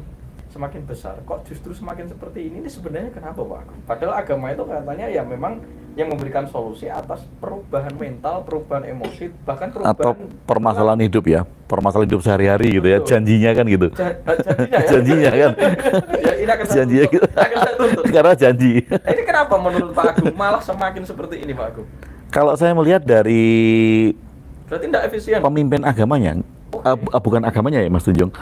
semakin besar, kok justru semakin seperti ini sebenarnya kenapa Pak Agung? Padahal agama itu katanya ya memang yang memberikan solusi atas perubahan mental, perubahan emosi, bahkan perubahan atau permasalahan hidup ya, permasalahan hidup sehari-hari gitu ya, janjinya kan gitu. Janjinya ya? Janjinya kan. Ya, ini akan Janjinya gitu. akan saya tuntut. Karena janji. Ini kenapa menurut Pak Agung malah semakin seperti ini Pak Agung? Kalau saya melihat dari Berarti tidak efisien. pemimpin agamanya, bukan agamanya ya Mas Tunjung,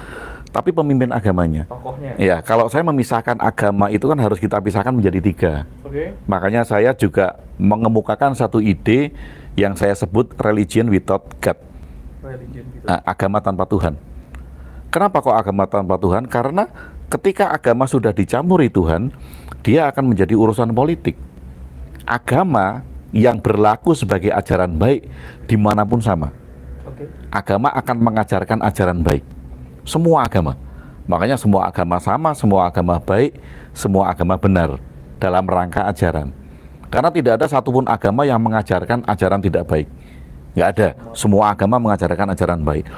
tapi pemimpin agamanya. Tokohnya. Ya, kalau saya memisahkan agama itu kan harus kita pisahkan menjadi 3. Oke. Makanya saya juga mengemukakan satu ide yang saya sebut religion without God. Religion gitu. Agama tanpa Tuhan. Kenapa kok agama tanpa Tuhan? Karena ketika agama sudah dicampuri Tuhan, dia akan menjadi urusan politik. Agama yang berlaku sebagai ajaran baik dimanapun sama. Oke. Agama akan mengajarkan ajaran baik. Semua agama. Makanya semua agama sama, semua agama baik, semua agama benar dalam rangka ajaran. Karena tidak ada satupun agama yang mengajarkan ajaran tidak baik. Nggak ada. Semua agama mengajarkan ajaran baik.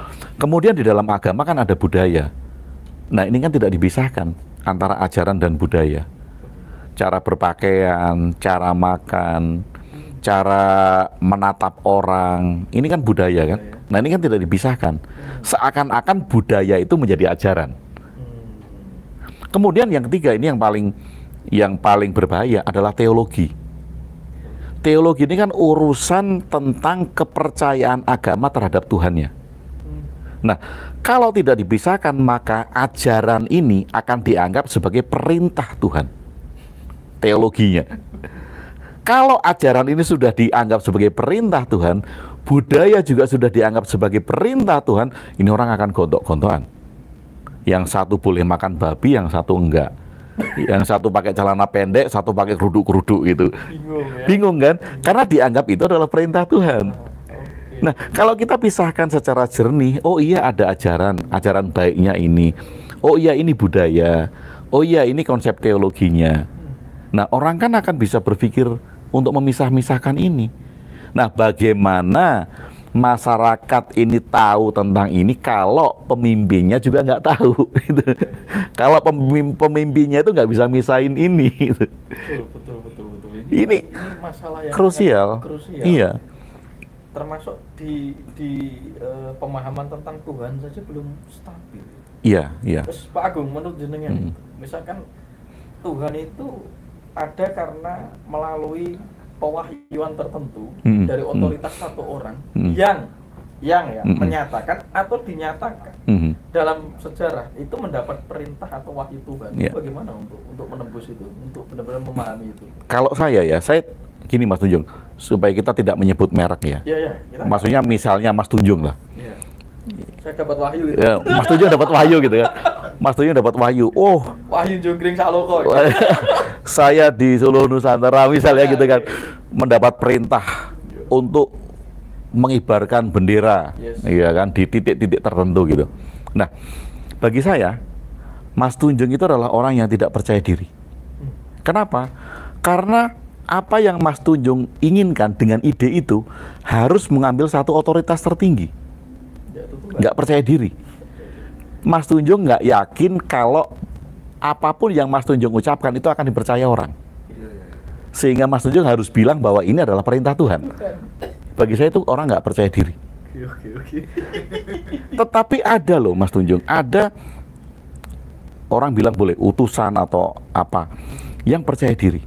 Kemudian di dalam agama kan ada budaya. Nah ini kan tidak dipisahkan antara ajaran dan budaya. Cara berpakaian, cara makan, cara menatap orang, ini kan budaya kan. Nah ini kan tidak dipisahkan. Seakan-akan budaya itu menjadi ajaran. Kemudian yang ketiga ini yang paling berbahaya adalah teologi. Teologi ini kan urusan tentang kepercayaan agama terhadap Tuhannya. Nah, kalau tidak dipisahkan maka ajaran ini akan dianggap sebagai perintah Tuhan. Teologinya. Kalau ajaran ini sudah dianggap sebagai perintah Tuhan, budaya juga sudah dianggap sebagai perintah Tuhan, ini orang akan gontok-gontokan. Yang satu boleh makan babi, yang satu enggak. Yang satu pakai celana pendek, satu pakai keruduk-keruduk gitu. Bingung kan? Karena dianggap itu adalah perintah Tuhan. Nah, kalau kita pisahkan secara jernih, oh iya ada ajaran baiknya ini. Oh iya ini budaya. Oh iya ini konsep teologinya. Nah, orang kan akan bisa berpikir untuk memisah-misahkan ini. Nah, bagaimana masyarakat ini tahu tentang ini kalau pemimpinnya juga nggak tahu? Gitu. Kalau pemimpinnya itu nggak bisa misahin ini. Gitu. Betul. Ini masalah yang krusial. Iya. Termasuk di pemahaman tentang Tuhan saja belum stabil. Iya. Terus Pak Agung, menurut jenengan, misalkan Tuhan itu ada karena melalui pewahyuan tertentu dari otoritas satu orang yang menyatakan atau dinyatakan dalam sejarah itu mendapat perintah atau wahyu Tuhan. Itu bagaimana untuk menembus itu, untuk benar-benar memahami itu? Kalau saya gini Mas Tunjung, supaya kita tidak menyebut merek ya. Iya. Maksudnya misalnya Mas Tunjung lah. Iya. Saya dapat wahyu gitu. Ya, Mas Tunjung dapat wahyu gitu kan. Mas Tunjung dapat wahyu. Oh, wahyu Jongkring Saloko. saya di Solo Nusantara misalnya gitu kan, mendapat perintah untuk mengibarkan bendera, iya kan, di titik-titik tertentu gitu. Nah, bagi saya, Mas Tunjung itu adalah orang yang tidak percaya diri. Kenapa? Karena apa yang Mas Tunjung inginkan dengan ide itu harus mengambil satu otoritas tertinggi. Nggak percaya diri. Mas Tunjung nggak yakin kalau apapun yang Mas Tunjung ucapkan itu akan dipercaya orang. Sehingga Mas Tunjung harus bilang bahwa ini adalah perintah Tuhan. Bagi saya itu orang nggak percaya diri. Tetapi ada loh Mas Tunjung, ada orang bilang boleh utusan atau apa yang percaya diri.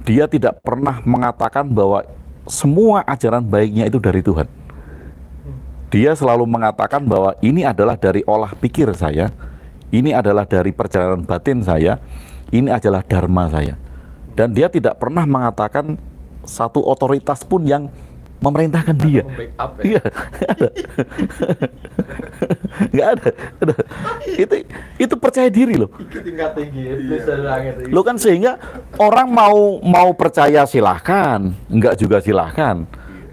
Dia tidak pernah mengatakan bahwa semua ajaran baiknya itu dari Tuhan. Dia selalu mengatakan bahwa ini adalah dari olah pikir saya, ini adalah dari perjalanan batin saya, ini adalah dharma saya. Dan dia tidak pernah mengatakan satu otoritas pun yang memerintahkan dia. Iya, nggak ada. Itu percaya diri loh. Tingkat tinggi. Lo kan sehingga orang mau percaya silahkan, nggak juga silahkan.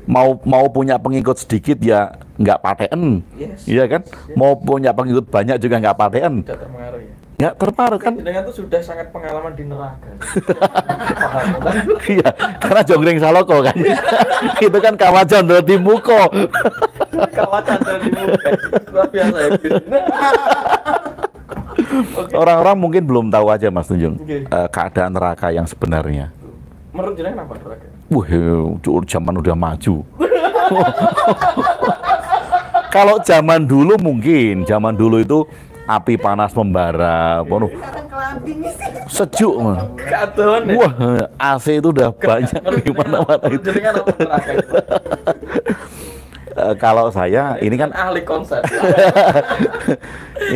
Mau punya pengikut sedikit ya nggak paten, iya kan? Mau punya pengikut banyak juga nggak paten. Tidak terpengaruh ya? Nggak terpengaruh kan? Dengan itu sudah sangat pengalaman di neraka. Iya, karena Jongkring Saloko kan. Itu kan Kawacandra di Muko. Kawacandra di Muko. Luar biasa ya. Orang-orang mungkin belum tahu aja Mas Tunjung Oke. keadaan neraka yang sebenarnya. Menurut jenengan apa neraka? Wah, zaman udah maju. Kalau zaman dulu mungkin, zaman dulu itu api panas membara, penuh sejuk. Keadaan ya? Wah, AC itu udah banyak di mana-mana itu. Jenengan apa neraka itu? Kalau saya, ini kan ahli konsep.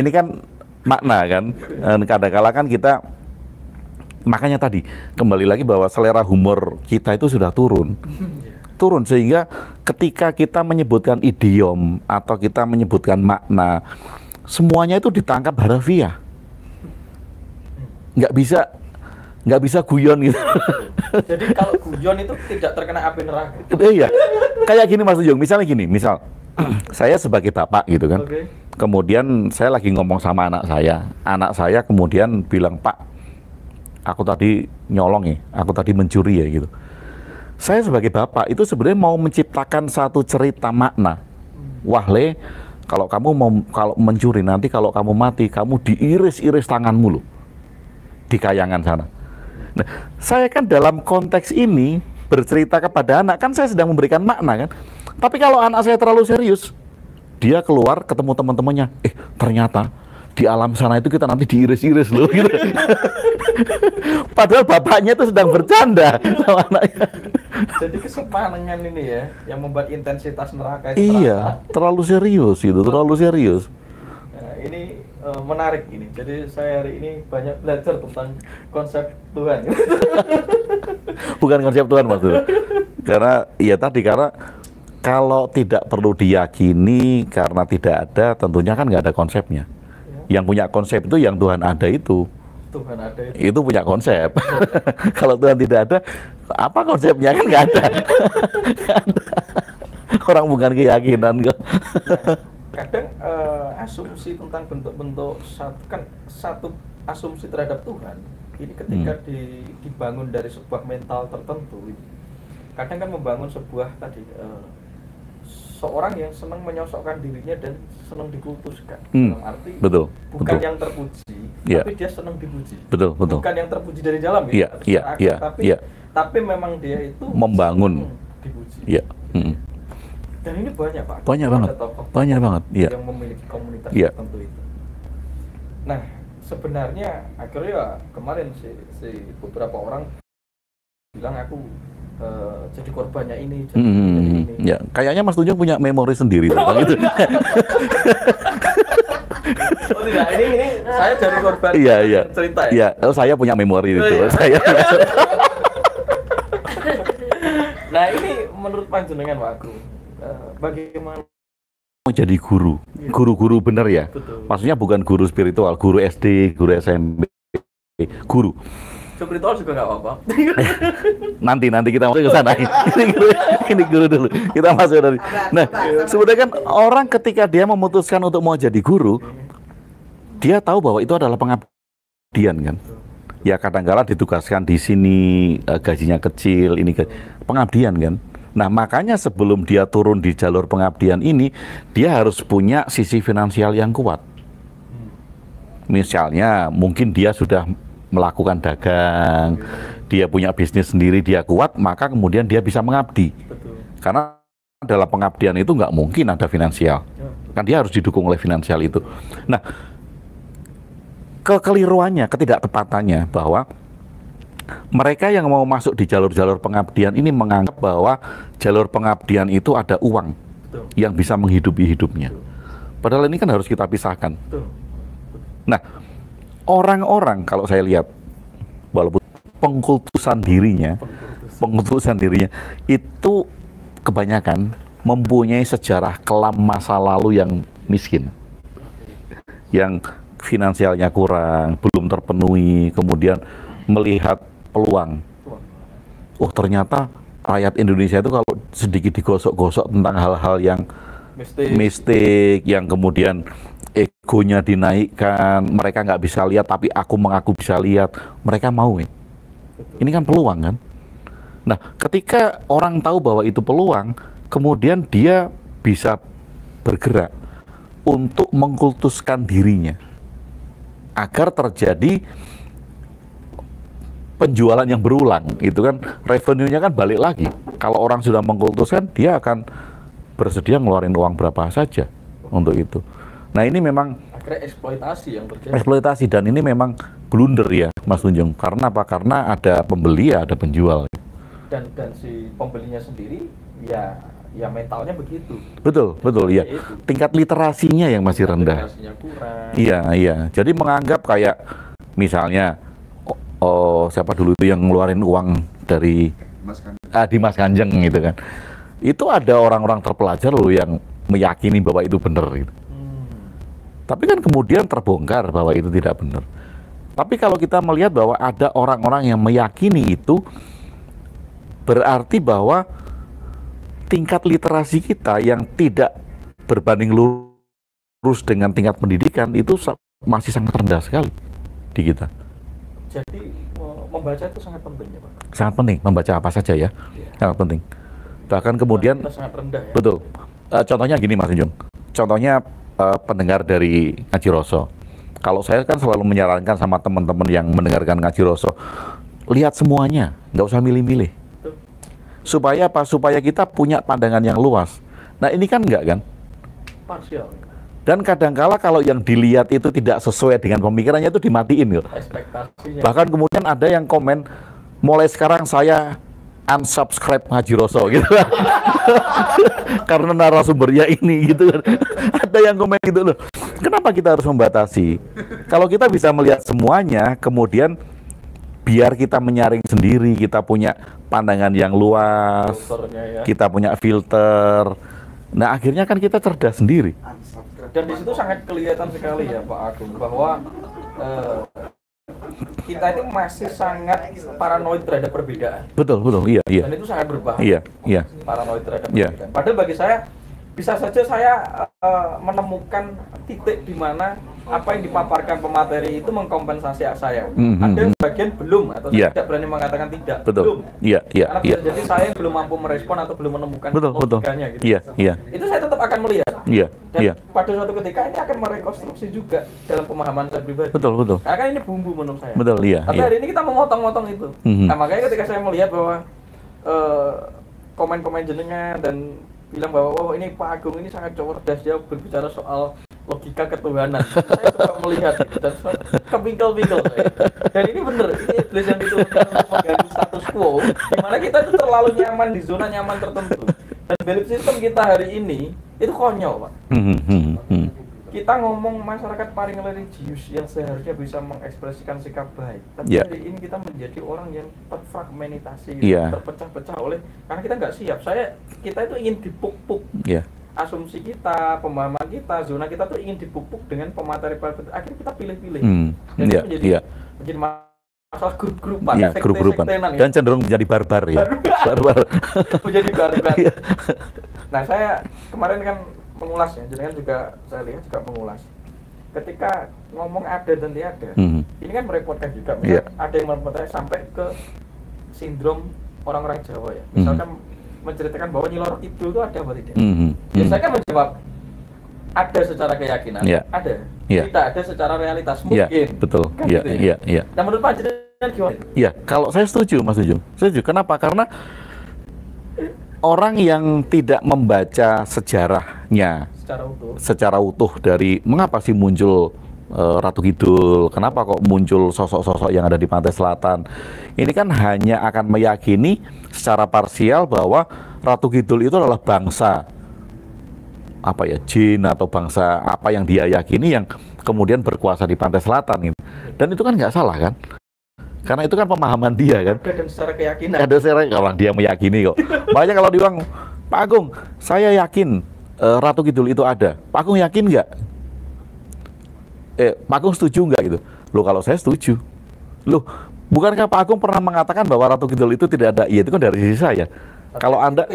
ini kan makna kan. Kadang-kala kan kita, makanya tadi kembali lagi bahwa selera humor kita itu sudah turun sehingga ketika kita menyebutkan idiom atau kita menyebutkan makna, semuanya itu ditangkap harfiah, nggak bisa guyon gitu. Jadi kalau guyon itu tidak terkena api neraka. Iya, kayak gini Mas Tunjung, misalnya gini, misal saya sebagai bapak gitu kan, Oke. kemudian saya lagi ngomong sama anak saya kemudian bilang, Pak, aku tadi nyolong ya, aku tadi mencuri ya gitu. Saya sebagai bapak itu sebenarnya mau menciptakan satu cerita makna. Wah Le, kalau mencuri nanti kalau kamu mati, kamu diiris-iris tanganmu loh di kayangan sana. Nah, saya kan dalam konteks ini bercerita kepada anak, kan saya sedang memberikan makna kan. Tapi kalau anak saya terlalu serius, dia keluar ketemu teman-temannya, ternyata di alam sana itu kita nanti diiris-iris loh gitu. Padahal bapaknya itu sedang bercanda sama anaknya. Jadi kesepanengan ini ya yang membuat intensitas neraka itu Iya, terlalu serius gitu, terlalu serius. Nah, ini menarik ini. Jadi saya hari ini banyak belajar tentang konsep Tuhan. Bukan konsep Tuhan maksudnya. Karena ya tadi, karena kalau tidak perlu diyakini karena tidak ada, tentunya kan nggak ada konsepnya. Yang punya konsep itu yang Tuhan ada itu. Tuhan ada itu. Itu punya konsep. Kalau Tuhan tidak ada, apa konsepnya kan nggak ada. Orang bukan keyakinan kok. Kadang asumsi tentang bentuk-bentuk satu asumsi terhadap Tuhan ini ketika dibangun dari sebuah mental tertentu, kadang kan membangun sebuah tadi seorang yang senang menyosokkan dirinya dan senang dikultuskan. Dalam arti Betul, bukan betul. yang terpuji, Iya. tapi dia senang dipuji. Betul, betul. Bukan yang terpuji dari dalam Iya, iya, secara iya, akal, iya. tapi memang dia itu Membangun. senang dipuji. Iya. Dan ini banyak Pak. Banyak Ada banget. tokoh Banyak banget. Iya. yang memiliki komunitas Iya. tertentu itu. Nah, sebenarnya akhirnya ya kemarin si beberapa orang bilang aku jadi korbannya ini, jadi ini. Ya, kayaknya Mas Tunjung punya memori sendiri tentang itu. Oh tidak, ini saya jadi korban Iya, iya. cerita ya. Iya, saya punya memori itu. iya. Saya Nah ini menurut panjenengan Pak Agung, bagaimana mau jadi guru bener ya. Betul. Maksudnya bukan guru spiritual, guru SD, guru SMP, guru. spiritual juga nggak apa-apa. Nanti kita masuk ke sana. Ini guru dulu. Kita masuk dari. Nah, sebenarnya kan orang ketika dia memutuskan untuk mau jadi guru, dia tahu bahwa itu adalah pengabdian kan. Ya kadang-kala ditugaskan di sini, gajinya kecil, ini pengabdian kan. Nah makanya sebelum dia turun di jalur pengabdian ini, dia harus punya sisi finansial yang kuat. Misalnya mungkin dia sudah melakukan dagang, dia punya bisnis sendiri, dia kuat, maka kemudian dia bisa mengabdi. Betul. Karena dalam pengabdian itu nggak mungkin ada finansial, kan dia harus didukung oleh finansial itu. Nah, kekeliruannya, ketidaktepatannya bahwa mereka yang mau masuk di jalur-jalur pengabdian ini menganggap bahwa jalur pengabdian itu ada uang yang bisa menghidupi hidupnya. Padahal ini kan harus kita pisahkan. Nah, orang-orang kalau saya lihat, walaupun pengkultusan dirinya itu kebanyakan mempunyai sejarah kelam masa lalu yang miskin, yang finansialnya kurang, belum terpenuhi, kemudian melihat peluang. Oh ternyata rakyat Indonesia itu kalau sedikit digosok-gosok tentang hal-hal yang mistik, yang kemudian egonya dinaikkan, mereka nggak bisa lihat tapi aku mengaku bisa lihat, mereka mau ya. Ini kan peluang kan. Nah ketika orang tahu bahwa itu peluang, kemudian dia bisa bergerak untuk mengkultuskan dirinya. agar terjadi penjualan yang berulang, itu kan revenue-nya kan balik lagi. Kalau orang sudah mengkultuskan, dia akan bersedia ngeluarin uang berapa saja untuk itu. Nah ini memang akhirnya eksploitasi yang terjadi. Eksploitasi, dan ini memang blunder ya Mas Tunjung. Karena apa? Karena ada pembeli, ada penjual. Dan si pembelinya sendiri ya mentalnya begitu. Betul ya. Tingkat literasinya yang masih rendah. Literasinya kurang. Iya. Jadi menganggap kayak misalnya siapa dulu itu yang ngeluarin uang dari Dimas Kanjeng gitu kan. Itu ada orang-orang terpelajar loh yang meyakini bahwa itu benar gitu. Tapi kan kemudian terbongkar bahwa itu tidak benar. Tapi kalau kita melihat bahwa ada orang-orang yang meyakini itu, berarti bahwa tingkat literasi kita yang tidak berbanding lurus dengan tingkat pendidikan itu masih sangat rendah sekali di kita. Jadi membaca itu sangat penting ya Pak? Sangat penting, membaca apa saja ya, sangat penting. Bahkan kemudian, sangat rendah ya? Betul. Contohnya gini Mas Junjung, contohnya pendengar dari Ngaji Roso. Kalau saya kan selalu menyarankan sama teman-teman yang mendengarkan Ngaji Roso, lihat semuanya, nggak usah milih-milih. Supaya apa? Supaya kita punya pandangan yang luas. Nah ini kan enggak kan? Parsial. Dan kadangkala kalau yang dilihat itu tidak sesuai dengan pemikirannya itu dimatiin gitu. Ekspektasinya. Bahkan kemudian ada yang komen, mulai sekarang saya unsubscribe Ngaji Roso gitu. Karena narasumbernya ini gitu kan. Ada yang komen gitu loh. Kenapa kita harus membatasi? Kalau kita bisa melihat semuanya, kemudian biar kita menyaring sendiri, kita punya pandangan yang luas, ya. Kita punya filter. Nah akhirnya kan kita cerdas sendiri. Dan di situ sangat kelihatan sekali ya Pak Agung bahwa kita itu masih sangat paranoid terhadap perbedaan. Betul, iya. Dan itu sangat berbahaya. Iya. Paranoid terhadap perbedaan. Padahal bagi saya bisa saja saya menemukan titik di mana apa yang dipaparkan pemateri itu mengkompensasi saya. Ada yang bagian belum atau saya tidak berani mengatakan tidak. Betul. Belum. Iya. Karena bisa jadi saya yang belum mampu merespon atau belum menemukan logikanya gitu. Iya. Itu saya tetap akan melihat. Iya. Pada suatu ketika ini akan merekonstruksi juga dalam pemahaman saya pribadi. Betul. Karena kan ini bumbu menurut saya. Betul, iya. Tapi hari ini kita memotong-motong itu. Nah, makanya ketika saya melihat bahwa komen-komen jenengan dan bilang bahwa ini Pak Agung ini sangat cerdas, dia berbicara soal logika ketuhanan. Saya coba melihat dan kepingkel-pingkel saya. Dan ini benar, ini iblis yang diturunkan untuk mengganti status quo, di mana kita itu terlalu nyaman di zona nyaman tertentu. Dan belief system kita hari ini itu konyol, Pak. Kita ngomong masyarakat paling religius yang seharusnya bisa mengekspresikan sikap baik, tapi hari ini kita menjadi orang yang terfragmentasi, terpecah-pecah oleh karena kita nggak siap. Kita itu ingin dipuk-puk. Asumsi kita, pemahaman kita, zona kita tuh ingin dipupuk dengan pemateri. Akhirnya kita pilih-pilih. Dan itu menjadi masalah grup-grupan, grup-grupan. Dan cenderung menjadi barbar ya. Barbar. Menjadi barbar. Nah, saya kemarin kan mengulas ya, jadi kan juga saya lihat juga mengulas. Ketika ngomong ada dan tiada, ini kan merepotkan juga. Misalnya ada yang merepotkan sampai ke sindrom orang-orang Jawa ya. Misalkan menceritakan bahwa Nyi Loro Kidul itu ada apa tidak? Ya saya kan menjawab ada secara keyakinan, ada. Tidak ada secara realitas, mungkin. Betul. Kan gitu ya? Nah menurut Pak Jenderal gimana? Iya, kalau saya setuju Mas Ujung. Setuju. Kenapa? Karena orang yang tidak membaca sejarahnya secara utuh dari mengapa sih muncul Ratu Kidul, kenapa kok muncul sosok-sosok yang ada di pantai selatan, ini kan hanya akan meyakini secara parsial bahwa Ratu Kidul itu adalah bangsa jin atau bangsa apa yang dia yakini yang kemudian berkuasa di pantai selatan ini. Dan itu kan nggak salah kan? Karena itu kan pemahaman dia kan. Dan secara keyakinan. Ada secara orang dia meyakini kok. Makanya kalau dibilang Pak Agung, saya yakin Ratu Kidul itu ada. Pak Agung yakin nggak? Pak Agung setuju nggak gitu? Loh kalau saya setuju. Loh bukankah Pak Agung pernah mengatakan bahwa Ratu Kidul itu tidak ada? Iya itu kan dari sisi saya. Kalau Anda,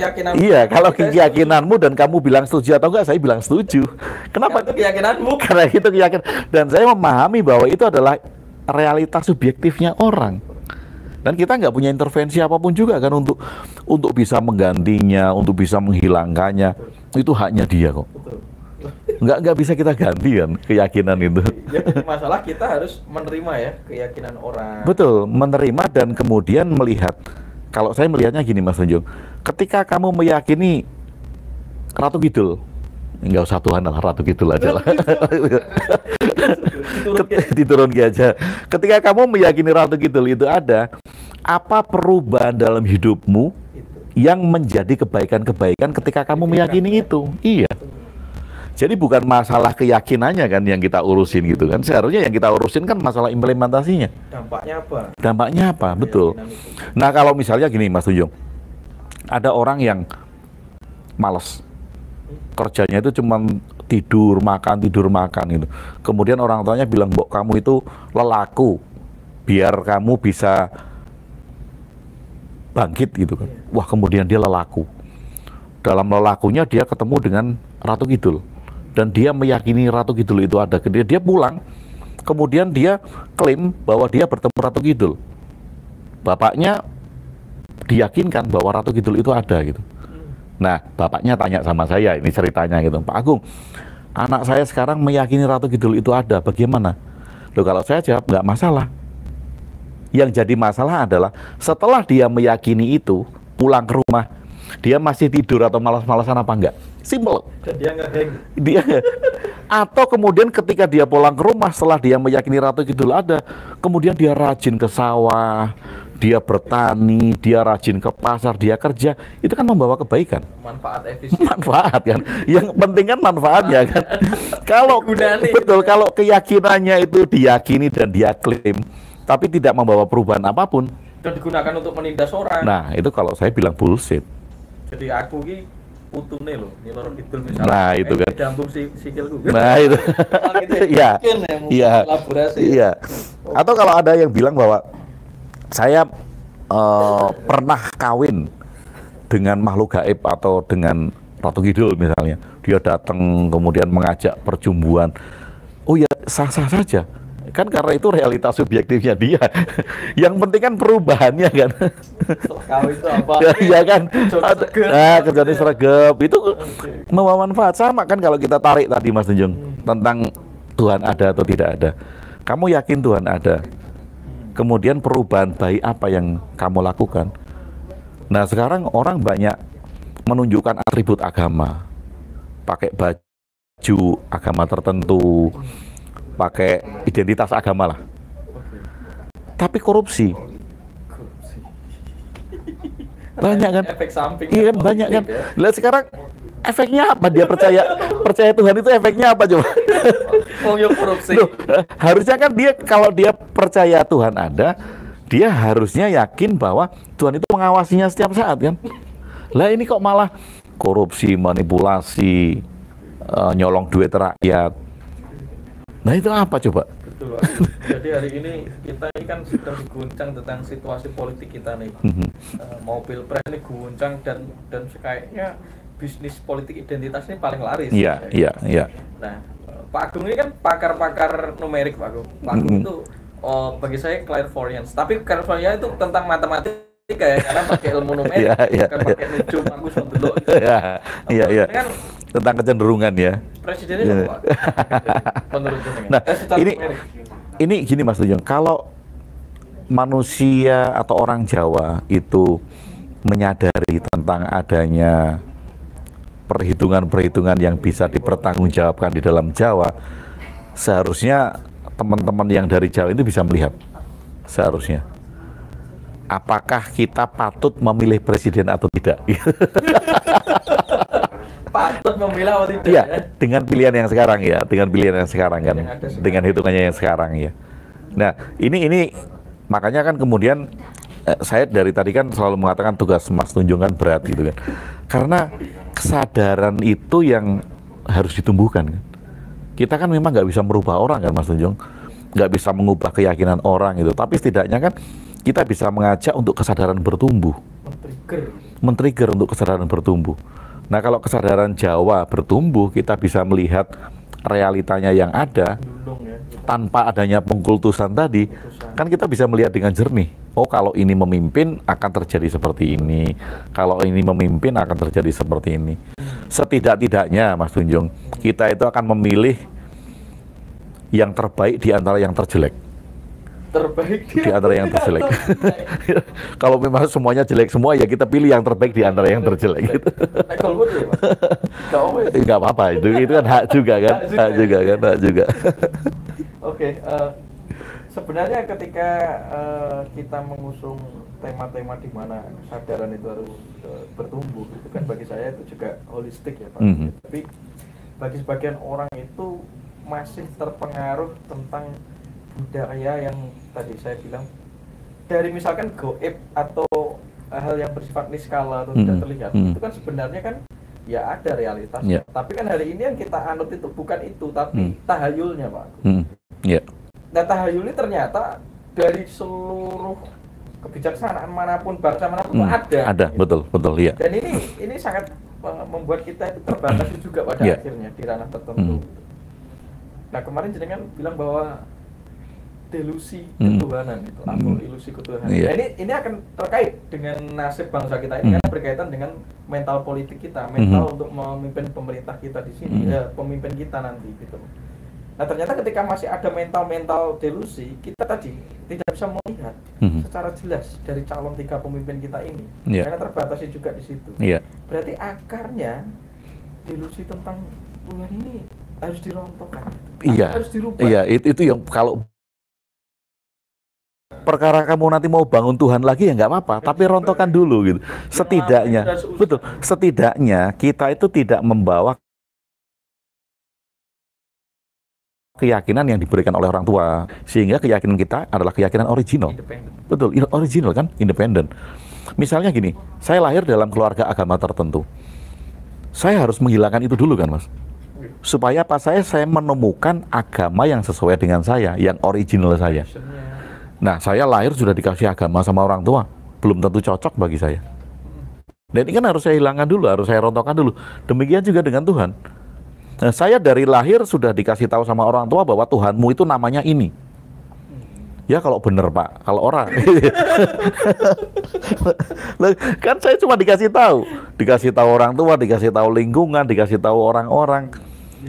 kalau keyakinanmu dan kamu bilang setuju atau enggak, saya bilang setuju. Kenapa? Itu keyakinanmu. Karena itu keyakinan. Dan saya memahami bahwa itu adalah realitas subjektifnya orang. Dan kita nggak punya intervensi apapun juga kan untuk bisa menggantinya, untuk bisa menghilangkannya. Itu haknya dia kok. nggak bisa kita ganti kan keyakinan itu. Ya, jadi masalah kita harus menerima ya keyakinan orang. Betul, menerima dan kemudian melihat. Kalau saya melihatnya gini Mas Tunjung, ketika kamu meyakini Ratu Kidul, nggak usah Tuhan lah, Ratu Kidul aja lah. Diturun aja. Ketika kamu meyakini Ratu Kidul itu ada, apa perubahan dalam hidupmu yang menjadi kebaikan-kebaikan ketika kamu meyakini itu? Iya. Jadi bukan masalah keyakinannya kan yang kita urusin gitu kan. Seharusnya yang kita urusin kan masalah implementasinya. Dampaknya apa? Dampaknya apa? Betul. Nah kalau misalnya gini Mas Tunjung, ada orang yang malas, kerjanya itu cuma tidur makan gitu. Kemudian orang tuanya bilang, "Mbok, kamu itu lelaku, biar kamu bisa bangkit," gitu kan. Wah, kemudian dia lelaku. Dalam lelakunya dia ketemu dengan Ratu Kidul. Dan dia meyakini Ratu Kidul itu ada. Dia pulang, kemudian dia klaim bahwa dia bertemu Ratu Kidul. Bapaknya diyakinkan bahwa Ratu Kidul itu ada gitu. Nah, bapaknya tanya sama saya, ini ceritanya gitu, "Pak Agung, anak saya sekarang meyakini Ratu Kidul itu ada, bagaimana?" Loh, kalau saya jawab, nggak masalah. Yang jadi masalah adalah setelah dia meyakini itu, pulang ke rumah, dia masih tidur atau malas-malasan apa enggak? Simple. Dan dia nggak Dia atau kemudian ketika dia pulang ke rumah setelah dia meyakini Ratu Kidul ada, kemudian dia rajin ke sawah, dia bertani, dia rajin ke pasar, dia kerja, itu kan membawa kebaikan. manfaat efisien. Manfaat kan. Yang penting kan manfaatnya kan. Kalau betul, kalau keyakinannya itu diyakini dan dia klaim, tapi tidak membawa perubahan apapun, Dan digunakan untuk menindas orang. nah itu kalau saya bilang bullshit. Jadi aku ki putune loh, Nyiloro Kidul misalnya. Nah, itu kan. Dambung sikilku. Nah itu, iya, iya, Kolaborasi. iya. Atau kalau ada yang bilang bahwa saya pernah kawin dengan makhluk gaib atau dengan Ratu Kidul misalnya, dia datang kemudian mengajak perjumbuhan, oh ya sah-sah saja. Kan karena itu realitas subjektifnya dia. Yang penting kan perubahannya kan. Kau itu apa? Ya kan. Nah, kerjanya seragam itu membawa manfaat. Sama kan kalau kita tarik tadi Mas Tunjung tentang Tuhan ada atau tidak ada. Kamu yakin Tuhan ada. Kemudian perubahan baik apa yang kamu lakukan. Nah, sekarang orang banyak menunjukkan atribut agama. Pakai baju agama tertentu, pakai identitas agama lah. Tapi korupsi. Banyak kan? Efek samping. Iya kan banyak kan. Lihat sekarang efeknya apa dia percaya Tuhan itu efeknya apa coba? Oh, yuk korupsi. Loh, harusnya kan dia kalau dia percaya Tuhan ada, dia harusnya yakin bahwa Tuhan itu mengawasinya setiap saat kan. Lah ini kok malah korupsi, manipulasi, nyolong duit rakyat. Nah itu apa coba? Betul, Pak. Jadi hari ini kita ini kan sedang diguncang tentang situasi politik kita nih, Pak. Mau pilpres ini guncang dan kayaknya bisnis politik identitas ini paling laris. Iya, iya, iya. Nah, Pak Agung ini kan pakar numerik, Pak Agung. Pak Agung itu bagi saya clairvoyance. Tapi clairvoyance itu tentang matematika ya, karena pakai ilmu numerik, bukan pakai nujum, aku dulu. Iya, iya. Kan tentang kecenderungan ya. Presidennya Pak. Menurut saya. Nah, ini gini Mas Tunjung, kalau manusia atau orang Jawa itu menyadari tentang adanya perhitungan-perhitungan yang bisa dipertanggungjawabkan di dalam Jawa, seharusnya teman-teman yang dari Jawa itu bisa melihat, seharusnya apakah kita patut memilih presiden atau tidak. Patut memilih atau tidak ya, dengan pilihan yang sekarang ya, dengan pilihan yang sekarang kan, dengan hitungannya yang sekarang ya. Nah, ini makanya kan kemudian saya dari tadi kan selalu mengatakan tugas Mas Tunjung kan berat gitu kan. Karena kesadaran itu yang harus ditumbuhkan kan. Kita kan memang nggak bisa merubah orang kan Mas Tunjung, nggak bisa mengubah keyakinan orang gitu. Tapi setidaknya kan kita bisa mengajak untuk kesadaran bertumbuh, men-trigger untuk kesadaran bertumbuh. Nah kalau kesadaran Jawa bertumbuh, kita bisa melihat realitanya yang ada tanpa adanya pengkultusan tadi, kan kita bisa melihat dengan jernih. Oh kalau ini memimpin akan terjadi seperti ini, kalau ini memimpin akan terjadi seperti ini. Setidak-tidaknya, Mas Tunjung, kita itu akan memilih yang terbaik di antara yang terjelek. Terbaik Di antara yang terjelek. Kalau memang semuanya jelek semua, ya kita pilih yang terbaik di antara yang terjelek. Gitu. Nggak apa-apa, itu kan hak juga kan, hak juga. Oke, sebenarnya ketika kita mengusung tema-tema di mana kesadaran itu harus bertumbuh, itu kan bagi saya itu juga holistik ya Pak. Tapi bagi sebagian orang itu masih terpengaruh tentang budaya yang tadi saya bilang dari misalkan goib atau hal yang bersifat niskala atau tidak terlihat, itu kan sebenarnya kan ya ada realitasnya. Tapi kan hari ini yang kita anut itu bukan itu, tapi tahayulnya Pak. Nah tahayul ini ternyata dari seluruh kebijaksanaan manapun, bangsa manapun ada. Betul, iya. Dan ini sangat membuat kita itu terbatasi juga pada akhirnya di ranah tertentu. Nah kemarin jenengan bilang bahwa delusi ketuhanan itu atau ilusi ketuhanan. Nah, ini akan terkait dengan nasib bangsa kita ini karena berkaitan dengan mental politik kita, mental untuk memimpin pemerintah kita di sini, pemimpin kita nanti gitu. Nah ternyata ketika masih ada mental delusi, kita tadi tidak bisa melihat secara jelas dari calon 3 pemimpin kita ini, karena terbatasi juga di situ. Berarti akarnya delusi tentang Tuhan ini harus dirontokkan, harus dirubah. Itu yang kalau perkara kamu nanti mau bangun Tuhan lagi ya nggak apa-apa, tapi rontokkan dulu gitu. Setidaknya kita itu tidak membawa keyakinan yang diberikan oleh orang tua, sehingga keyakinan kita adalah keyakinan original. Betul, original kan, independen. Misalnya gini, saya lahir dalam keluarga agama tertentu, saya harus menghilangkan itu dulu kan Mas, supaya apa, saya menemukan agama yang sesuai dengan saya, yang original saya. Nah, saya lahir sudah dikasih agama sama orang tua, belum tentu cocok bagi saya. Dan ini kan harus saya hilangkan dulu, harus saya rontokkan dulu. Demikian juga dengan Tuhan. Nah, saya dari lahir sudah dikasih tahu sama orang tua bahwa Tuhanmu itu namanya ini. Ya kalau bener Pak, kalau orang. Kan saya cuma dikasih tahu orang tua, dikasih tahu lingkungan, dikasih tahu orang-orang.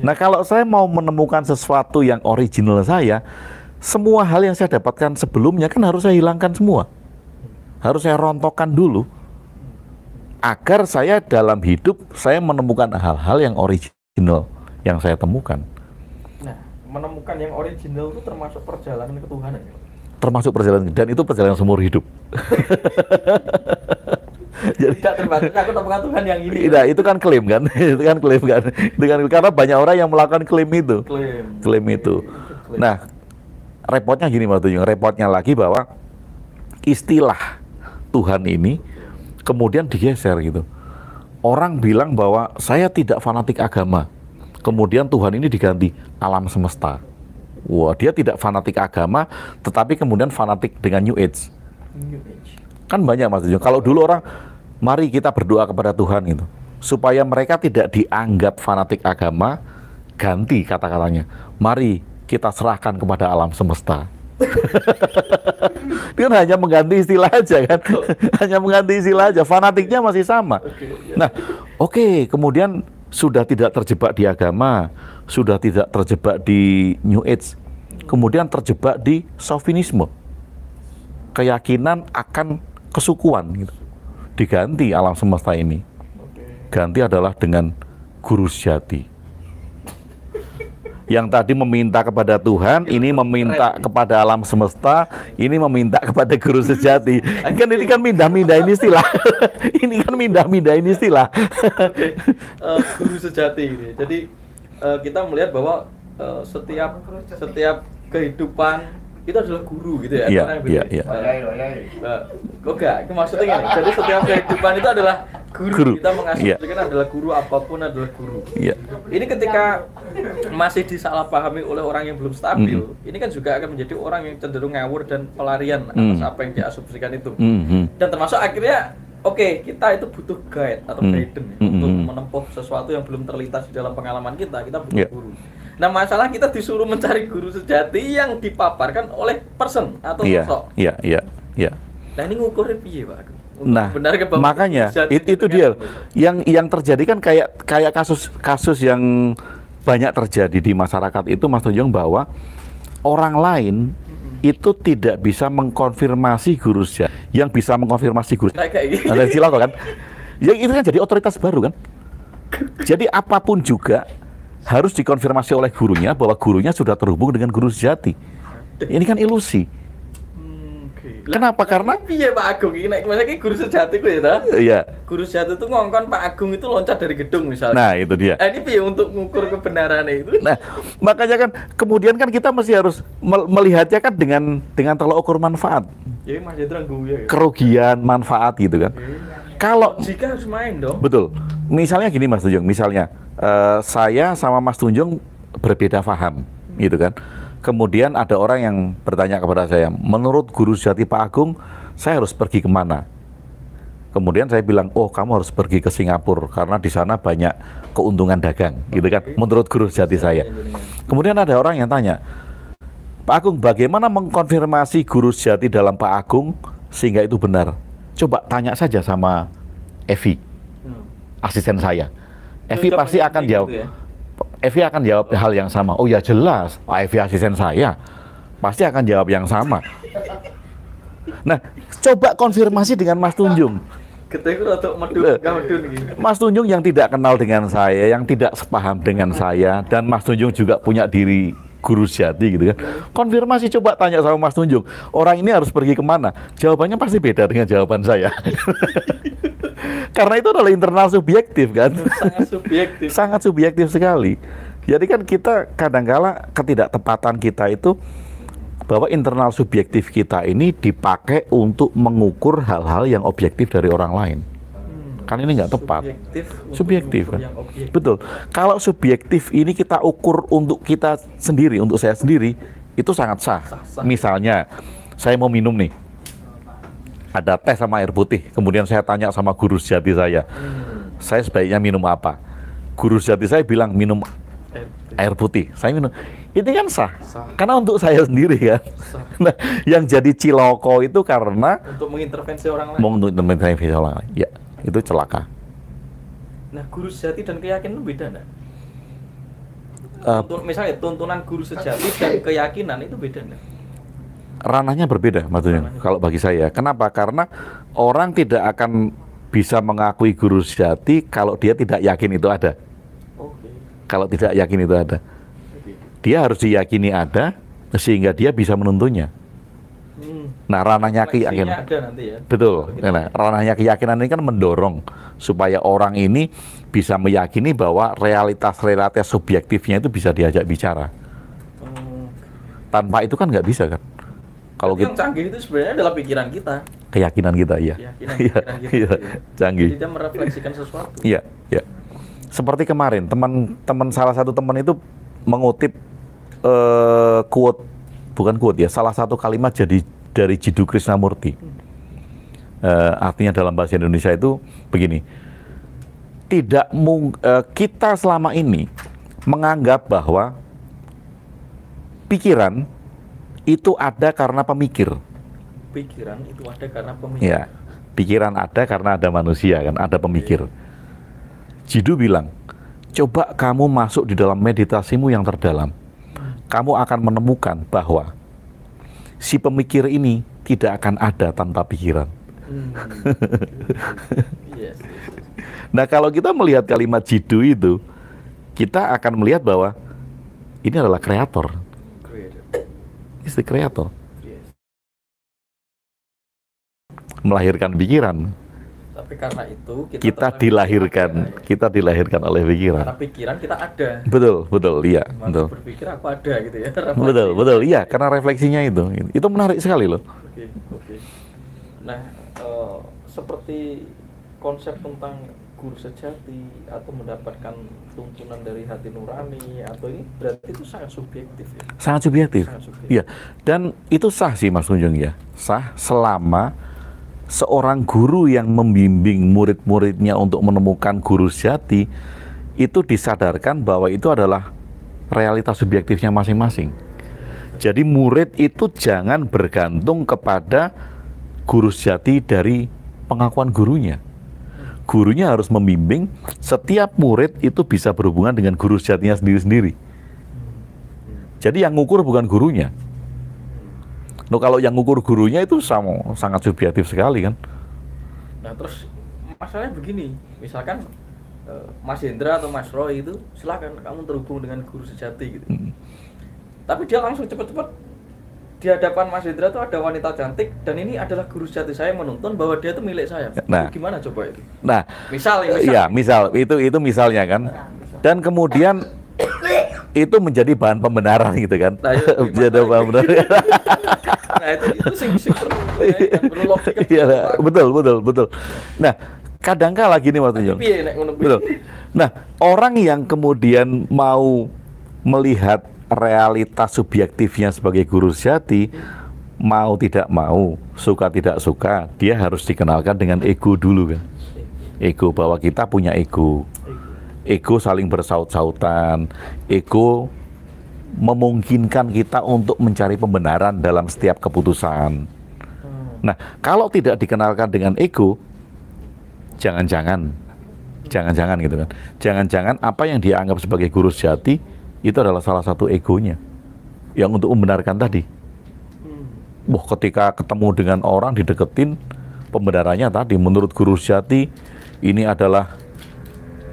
Nah, kalau saya mau menemukan sesuatu yang original saya, semua hal yang saya dapatkan sebelumnya kan harus saya hilangkan semua. Harus saya rontokkan dulu. Agar saya dalam hidup, saya menemukan hal-hal yang original yang saya temukan. Nah, menemukan yang original itu termasuk perjalanan ketuhanan ya? Termasuk perjalanan, dan itu perjalanan seumur hidup. Jadi tidak terbatas, aku temukan Tuhan yang ini. Tidak, itu kan klaim kan? Itu kan klaim kan? Karena banyak orang yang melakukan klaim itu. Klaim itu. Nah, repotnya gini Mas Tunjung, repotnya lagi bahwa istilah Tuhan ini kemudian digeser gitu. Orang bilang bahwa saya tidak fanatik agama, kemudian Tuhan ini diganti alam semesta. Wah, dia tidak fanatik agama, tetapi kemudian fanatik dengan New Age. Kan banyak Mas Tunjung. Kalau dulu orang, mari kita berdoa kepada Tuhan gitu, supaya mereka tidak dianggap fanatik agama, ganti kata-katanya. Mari kita serahkan kepada alam semesta. Dia kan hanya mengganti istilah aja kan, hanya mengganti istilah aja. Fanatiknya masih sama. Nah, oke, kemudian sudah tidak terjebak di agama, sudah tidak terjebak di New Age, kemudian terjebak di Chauvinisme, keyakinan akan kesukuan gitu. Diganti alam semesta ini, ganti adalah dengan guru sejati. Yang tadi meminta kepada Tuhan, ini meminta kepada alam semesta, ini meminta kepada guru sejati. Kan ini kan mindah-mindah ini istilah. Ini kan mindah-mindah ini istilah. Guru sejati ini. Jadi kita melihat bahwa setiap kehidupan itu adalah guru gitu ya. Iya. Enggak, maksudnya gini. Jadi setiap kehidupan itu adalah guru. Kita mengasumsikan adalah guru, apapun adalah guru. Ini ketika masih disalahpahami oleh orang yang belum stabil, ini kan juga akan menjadi orang yang cenderung ngawur dan pelarian atas apa yang diasumsikan itu. Dan termasuk akhirnya kita itu butuh guide atau guidance untuk menempuh sesuatu yang belum terlintas di dalam pengalaman kita butuh guru. Nah, masalah kita disuruh mencari guru sejati yang dipaparkan oleh person atau sosok. Iya. Nah, ini ngukurnya piye, Pak? Nah, makanya itu dia yang terjadi kan kayak kasus yang banyak terjadi di masyarakat itu, Mas Tunjung, bahwa orang lain itu tidak bisa mengkonfirmasi guru sejati. Yang bisa mengkonfirmasi guru ada istilah kan? Ya itu kan jadi otoritas baru kan? Jadi apapun juga harus dikonfirmasi oleh gurunya bahwa gurunya sudah terhubung dengan guru sejati. Ini kan ilusi. Kenapa? Karena iya Pak Agung ini maksudnya guru sejati ku ya toh? Iya. Guru sejati itu ngongkon Pak Agung itu loncat dari gedung misalnya. Nah, itu dia. Ini piye untuk mengukur kebenaran itu? Nah, makanya kan kemudian kan kita mesti harus melihatnya kan dengan tolak ukur manfaat. Ya Mas Jedra ya. Kerugian, manfaat gitu kan. Kalau jika harus main dong. Betul. Misalnya gini Mas Tunjung, misalnya saya sama Mas Tunjung berbeda paham gitu kan. Kemudian ada orang yang bertanya kepada saya, menurut guru sejati Pak Agung, saya harus pergi kemana? Kemudian saya bilang, oh kamu harus pergi ke Singapura karena di sana banyak keuntungan dagang, gitu kan? Menurut guru sejati saya. Kemudian ada orang yang tanya, Pak Agung, bagaimana mengkonfirmasi guru sejati dalam Pak Agung sehingga itu benar? Coba tanya saja sama Evi, asisten saya. Evi pasti akan jawab. Gitu ya? Evi akan jawab hal yang sama. Oh ya jelas, Pak Evi asisten saya pasti akan jawab yang sama. Nah, coba konfirmasi dengan Mas Tunjung. Mas Tunjung yang tidak kenal dengan saya, yang tidak sepaham dengan saya, dan Mas Tunjung juga punya diri guru sejati gitu kan. Konfirmasi, coba tanya sama Mas Tunjung, orang ini harus pergi kemana? Jawabannya pasti beda dengan jawaban saya. Karena itu adalah internal subjektif kan. Sangat subjektif. Sangat subjektif sekali. Jadi kan kita kadangkala ketidaktepatan kita itu bahwa internal subjektif kita ini dipakai untuk mengukur hal-hal yang objektif dari orang lain. Kan ini nggak tepat. Subjektif kan. Betul. Kalau subjektif ini kita ukur untuk kita sendiri, untuk saya sendiri, itu sangat sah. Misalnya, saya mau minum nih. Ada teh sama air putih, kemudian saya tanya sama guru sejati saya sebaiknya minum apa? Guru sejati saya bilang minum air putih, saya minum. Ini kan sah. Karena untuk saya sendiri kan. Nah, yang jadi ciloko itu karena untuk mengintervensi orang lain. Untuk mengintervensi orang lain, ya itu celaka. Nah, guru sejati dan keyakinan beda nggak? Misalnya tuntunan guru sejati dan keyakinan itu beda nggak? Ranahnya berbeda, maksudnya. Kalau bagi saya, kenapa? Karena orang tidak akan bisa mengakui guru sejati kalau dia tidak yakin itu ada. Kalau tidak yakin itu ada, dia harus diyakini ada sehingga dia bisa menuntunnya. Nah, ranahnya keyakinan, ya. Betul. Nah, ranahnya keyakinan ini kan mendorong supaya orang ini bisa meyakini bahwa realitas subjektifnya itu bisa diajak bicara. Tanpa itu kan nggak bisa kan. Kalau yang canggih itu sebenarnya adalah pikiran kita, keyakinan kita, iya. Iya, canggih. Kita merefleksikan sesuatu. Iya, iya. Seperti kemarin salah satu teman itu mengutip quote, bukan quote ya, salah satu kalimat dari Jiddu Krishnamurti. Artinya dalam bahasa Indonesia itu begini. Kita selama ini menganggap bahwa pikiran itu ada karena pemikir. Pikiran itu ada karena pemikir. Ya, pikiran ada karena ada manusia kan, ada pemikir. Jiddu bilang, coba kamu masuk di dalam meditasimu yang terdalam. Kamu akan menemukan bahwa si pemikir ini tidak akan ada tanpa pikiran. Nah, kalau kita melihat kalimat Jiddu itu, kita akan melihat bahwa ini adalah kreator. Is the creator. Melahirkan pikiran. Tapi karena itu kita dilahirkan oleh pikiran. Karena pikiran kita ada. Betul, iya. Betul. Berpikir aku ada gitu ya. Betul, iya. Karena refleksinya itu. Itu menarik sekali loh. Oke. Nah, seperti konsep tentang guru sejati atau mendapatkan tuntunan dari hati nurani atau ini berarti itu sangat subjektif ya? Sangat subjektif. Iya. Dan itu sah sih Mas Tunjung ya. Sah selama seorang guru yang membimbing murid-muridnya untuk menemukan guru sejati itu disadarkan bahwa itu adalah realitas subjektifnya masing-masing. Jadi murid itu jangan bergantung kepada guru sejati dari pengakuan gurunya. Gurunya harus membimbing setiap murid itu bisa berhubungan dengan guru sejatinya sendiri-sendiri. Jadi yang ngukur bukan gurunya. Nah, kalau yang ngukur gurunya itu sangat subjektif sekali kan. Nah terus masalahnya begini, misalkan Mas Hendra atau Mas Roy itu silakan kamu terhubung dengan guru sejati gitu. Tapi dia langsung cepet-cepet di hadapan Mas Hendra tuh ada wanita cantik dan ini adalah guru sejati saya menuntun bahwa dia itu milik saya. Nah, itu gimana coba itu? Nah, misal itu misalnya kan. Dan kemudian itu menjadi bahan pembenaran gitu kan. Nah, jadi bahan pembenaran. Nah, itu sing perlu logika. Iya, betul. Nah, kadang-kala gini waktunya. Betul. Nah, orang yang kemudian mau melihat realitas subjektifnya sebagai guru sejati, mau tidak mau, suka tidak suka, dia harus dikenalkan dengan ego dulu kan. Ego, bahwa kita punya ego. Ego saling bersaut-sautan. Ego memungkinkan kita untuk mencari pembenaran dalam setiap keputusan. Nah, kalau tidak dikenalkan dengan ego, jangan-jangan gitu kan. Jangan-jangan apa yang dia anggap sebagai guru sejati itu adalah salah satu egonya yang untuk membenarkan tadi. Wah, ketika ketemu dengan orang dideketin, pembenarannya tadi menurut guru sejati ini adalah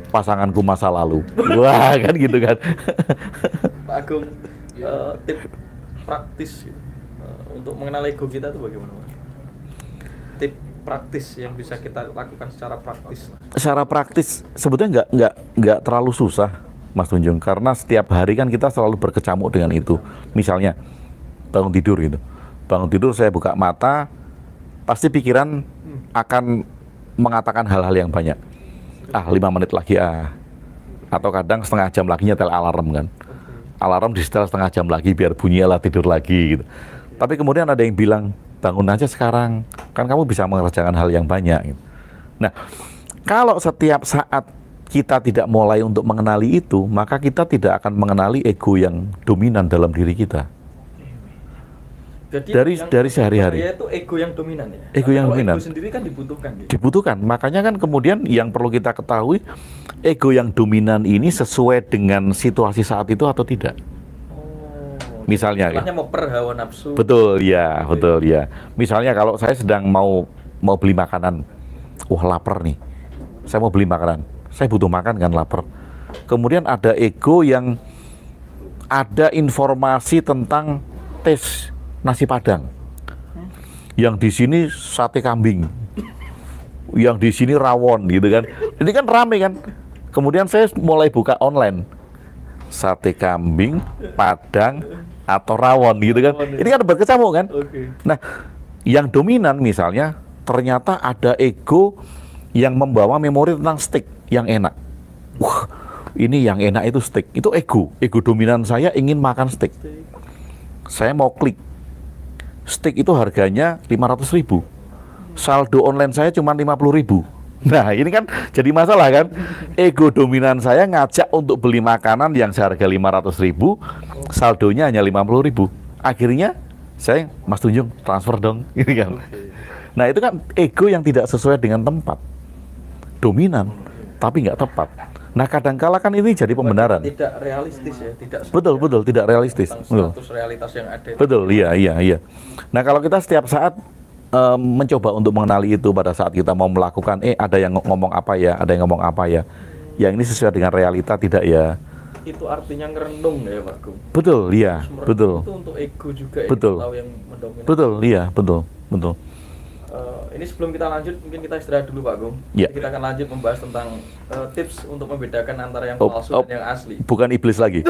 pasanganku masa lalu. Wah, kan gitu kan. Pak Agung, tip praktis untuk mengenal ego kita itu bagaimana, Pak? Tip praktis yang bisa kita lakukan secara praktis. Secara praktis sebetulnya nggak terlalu susah, Mas Tunjung, karena setiap hari kan kita selalu berkecamuk dengan itu. Misalnya bangun tidur gitu. Bangun tidur saya buka mata, pasti pikiran akan mengatakan hal-hal yang banyak. 5 menit lagi atau kadang setengah jam lagi nyetel alarm kan. Alarm disetel setengah jam lagi biar bunyi lah tidur lagi gitu. Tapi kemudian ada yang bilang, bangun aja sekarang, kan kamu bisa mengerjakan hal yang banyak gitu. Nah, kalau setiap saat kita tidak mulai untuk mengenali itu, maka kita tidak akan mengenali ego yang dominan dalam diri kita. Jadi dari sehari-hari. Itu ego yang dominan ya. Ego yang dominan. Ego sendiri kan dibutuhkan. Gitu. Dibutuhkan. Makanya kan kemudian yang perlu kita ketahui, ego yang dominan ini sesuai dengan situasi saat itu atau tidak. Misalnya. Istilahnya mau hawa nafsu. Betul ya. Misalnya kalau saya sedang mau beli makanan, lapar nih. Saya mau beli makanan. Saya butuh makan kan, lapar. Kemudian ada ego yang ada informasi tentang tes nasi Padang. Yang di sini sate kambing. Yang di sini rawon gitu kan. Ini kan rame kan. Kemudian saya mulai buka online. Sate kambing, Padang, atau rawon gitu kan. Ini kan berkecamuk kan. Nah, yang dominan misalnya ternyata ada ego yang membawa memori tentang steak yang enak. Wah, ini yang enak itu steak. Itu ego dominan saya ingin makan steak. Saya mau klik. Steak itu harganya 500.000. Saldo online saya cuma 50.000. Nah, ini kan jadi masalah kan. Ego dominan saya ngajak untuk beli makanan yang seharga 500.000, saldonya hanya 50.000. Akhirnya saya, Mas Tunjung, transfer dong, ini kan. Nah, itu kan ego yang tidak sesuai dengan tempat. Dominan, tapi nggak tepat. Nah, kadangkala kan ini jadi pembenaran. Tidak realistis ya, tidak. Betul, tidak realistis. Status realitas yang ada. Betul, iya. Nah, kalau kita setiap saat mencoba untuk mengenali itu pada saat kita mau melakukan, ada yang ngomong apa ya, yang ini sesuai dengan realita tidak ya. Itu artinya ngerendung ya, Pak Gung. Betul, iya, betul. Itu untuk ego juga betul. Tahu yang mendominasi. Betul, iya, betul. Ini sebelum kita lanjut, mungkin kita istirahat dulu, Pak Gung. Ya. Kita akan lanjut membahas tentang tips untuk membedakan antara yang palsu dan yang asli. Bukan iblis lagi.